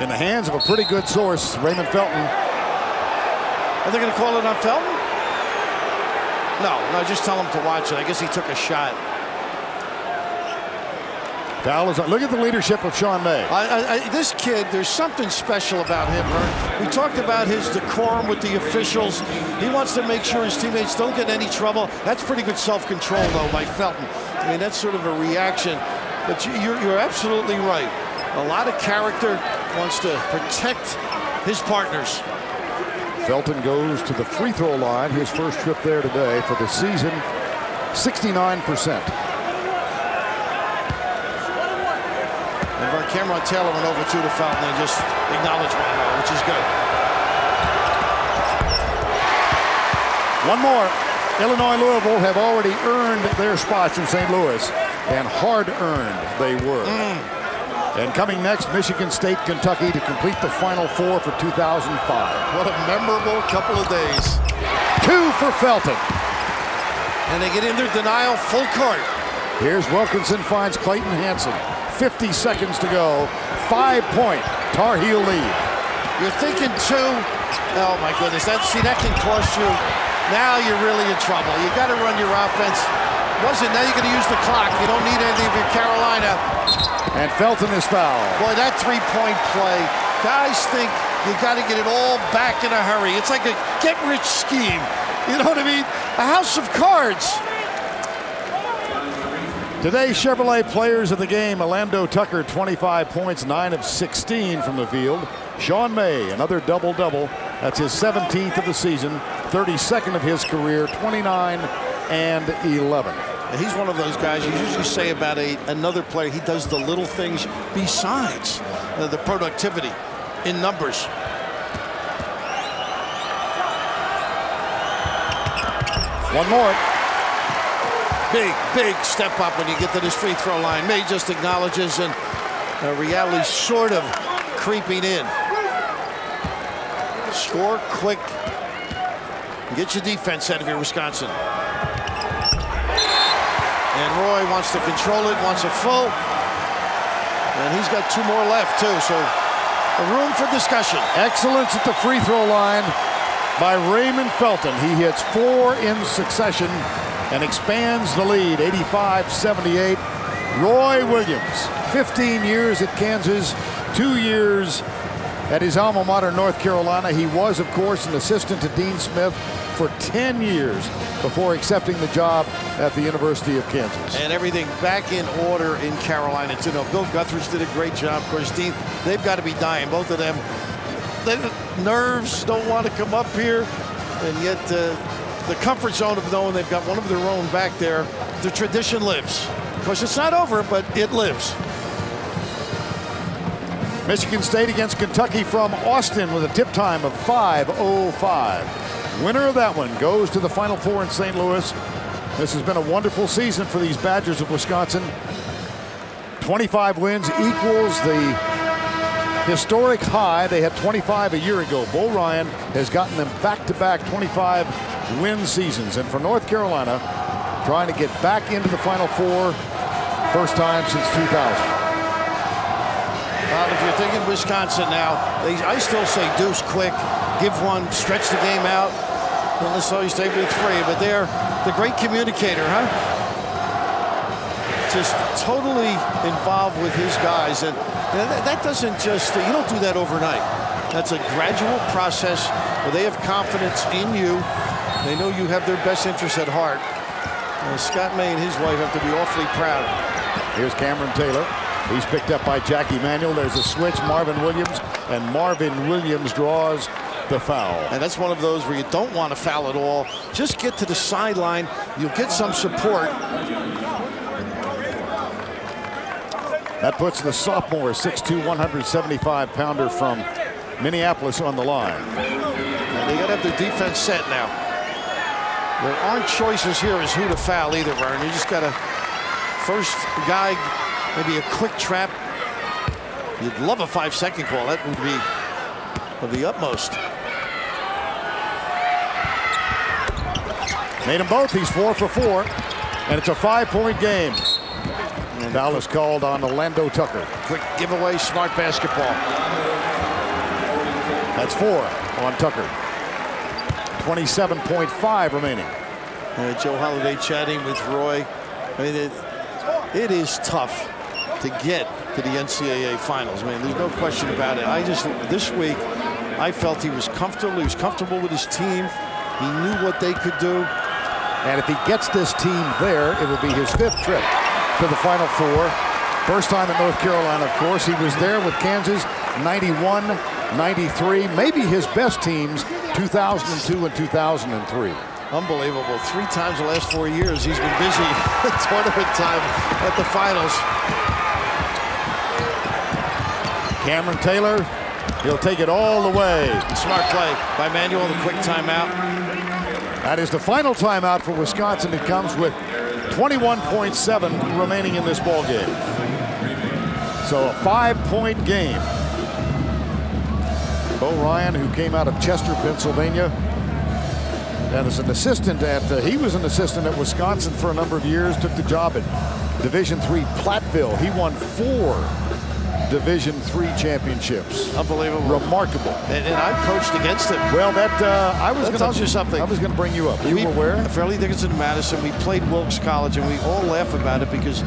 In the hands of a pretty good source, Raymond Felton. Are they going to call it on Felton? No, just tell him to watch it. I guess he took a shot. Foul is on. Look at the leadership of Sean May. This kid, there's something special about him, Vern. We talked about his decorum with the officials. He wants to make sure his teammates don't get any trouble. That's pretty good self-control, though, by Felton. I mean, that's sort of a reaction. But you're absolutely right. A lot of character, wants to protect his partners. Felton goes to the free throw line. His first trip there today for the season, 69%. And Cameron Taylor went over to the Felton and just acknowledged one more, which is good. One more. Illinois Louisville have already earned their spots in St. Louis, and hard-earned they were. And coming next, Michigan State, Kentucky to complete the Final Four for 2005. What a memorable couple of days. 2 for Felton. And they get in their denial full court. Here's Wilkinson, finds Clayton Hansen. 50 seconds to go. 5-point Tar Heel lead. You're thinking 2. Oh my goodness, that can cost you. Now you're really in trouble. You got to run your offense. Now you're going to use the clock. You don't need anything of your Carolina. And Felton is fouled. Boy, that three-point play. Guys think you got to get it all back in a hurry. It's like a get-rich scheme. You know what I mean? A house of cards. Today's Chevrolet players of the game: Orlando Tucker, 25 points, 9 of 16 from the field. Sean May, another double-double. That's his 17th of the season, 32nd of his career, 29 and 11. He's one of those guys you usually say about another player. He does the little things besides the productivity in numbers. One more. Big step up when you get to this free throw line. May just acknowledges, and reality sort of creeping in. Score quick. Get your defense out of here, Wisconsin. And Roy wants to control it, wants a full. And he's got 2 more left, too, so a room for discussion. Excellence at the free throw line by Raymond Felton. He hits 4 in succession and expands the lead, 85-78. Roy Williams, 15 years at Kansas, 2 years at his alma mater, North Carolina. He was, of course, an assistant to Dean Smith for 10 years before accepting the job at the University of Kansas. And everything back in order in Carolina, too. No, Bill Guthridge did a great job. Of course, Dean, they've got to be dying, both of them. The nerves don't want to come up here, and yet the comfort zone of knowing they've got one of their own back there. The tradition lives. Of course, it's not over, but it lives. Michigan State against Kentucky from Austin with a tip time of 5:05. Winner of that one goes to the Final Four in St. Louis. This has been a wonderful season for these Badgers of Wisconsin. 25 wins equals the historic high. They had 25 a year ago. Bo Ryan has gotten them back-to-back 25-win seasons. And for North Carolina, trying to get back into the Final Four, first time since 2000. Well, if you're thinking Wisconsin now, I still say deuce quick, give one, stretch the game out. Don't necessarily stay with 3, but they're the great communicator, huh? Just totally involved with his guys, and that doesn't just, you don't do that overnight. That's a gradual process where they have confidence in you. They know you have their best interests at heart. Scott May and his wife have to be awfully proud. Here's Cameron Taylor. He's picked up by Jackie Manuel. There's a switch, Marvin Williams, and Marvin Williams draws the foul. And that's one of those where you don't want to foul at all. Just get to the sideline. You'll get some support. That puts the sophomore 6'2", 175-pounder from Minneapolis on the line. And they got to have their defense set now. There aren't choices here as who to foul either, Vern. You just got to first guy, maybe a quick trap. You'd love a 5-second call. That would be of the utmost. Made them both. He's 4 for 4, and it's a 5-point game. And foul is called on Orlando Tucker. Quick giveaway, smart basketball. That's 4 on Tucker. 27.5 remaining. Joe Holiday chatting with Roy. I mean, it is tough to get to the NCAA finals. I mean, there's no question about it. This week, I felt he was comfortable. He was comfortable with his team. He knew what they could do. And if he gets this team there, it will be his 5th trip to the Final Four. First time at North Carolina, of course. He was there with Kansas, 91, 93. Maybe his best teams, 2002 and 2003. Unbelievable. 3 times the last 4 years he's been busy at tournament time at the finals. Cameron Taylor, he'll take it all the way. Smart play by Manuel, the quick timeout. That is the final timeout for Wisconsin. It comes with 21.7 remaining in this ball game. So a 5-point game. Bo Ryan, who came out of Chester, Pennsylvania, and as an assistant he was an assistant at Wisconsin for a number of years, took the job at Division III Platteville. He won 4 Division III championships. Unbelievable. Remarkable. And I coached against him. Well, that tells you something. I was going to bring you up. You were where? Fairleigh Dickinson, Madison. We played Wilkes College, and we all laugh about it because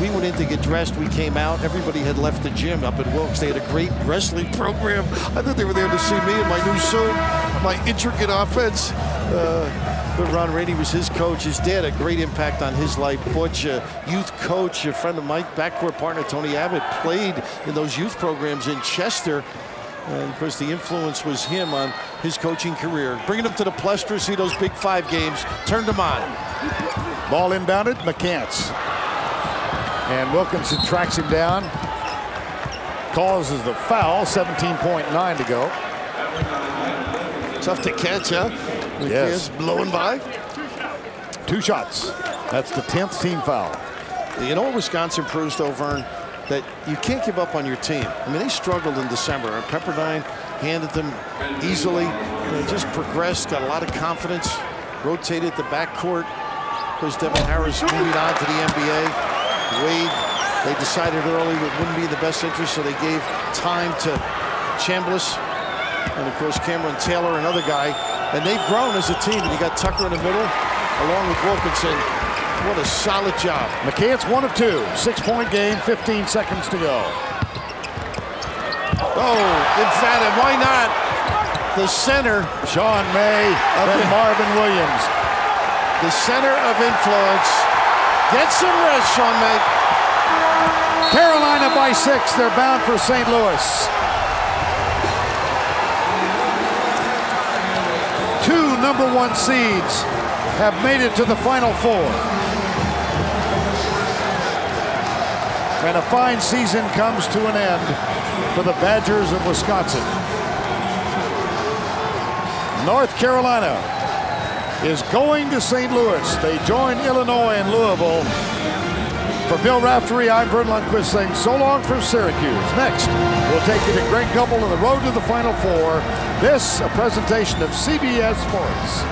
we went in to get dressed. We came out. Everybody had left the gym up at Wilkes. They had a great wrestling program. I thought they were there to see me in my new suit, my intricate offense. But Ron Rainey was his coach. His dad had a great impact on his life. Butch, youth coach, a friend of Mike, backcourt partner Tony Abbott, played in those youth programs in Chester. And of course, the influence was him on his coaching career. Bringing him to the Plestra, see those Big 5 games, turned him on. Ball inbounded, McCants. And Wilkinson tracks him down. Causes the foul, 17.9 to go. Tough to catch, huh? Yes. Blowing by. 2 shots. That's the 10th team foul. You know what Wisconsin proves, though, Vern? That you can't give up on your team. I mean, they struggled in December. Pepperdine handed them easily. They just progressed, got a lot of confidence, rotated the backcourt. Of course, Devin Harris moving on to the NBA. Wade, they decided early it wouldn't be in the best interest, so they gave time to Chambliss. And, of course, Cameron Taylor, another guy. And they've grown as a team. And you got Tucker in the middle, along with Wilkinson. What a solid job. McCants 1 of 2. 6-point game, 15 seconds to go. Oh, emphatic. Why not? The center. Sean May and Marvin Williams. The center of influence. Get some rest, Sean May. Carolina by 6. They're bound for St. Louis. 2 #1 seeds have made it to the Final Four. And a fine season comes to an end for the Badgers of Wisconsin. North Carolina is going to St. Louis. They join Illinois and Louisville. For Bill Raftery, I'm Vern Lundquist saying so long from Syracuse. Next, we'll take you to Greg Gumbel on the road to the Final Four. This, a presentation of CBS Sports.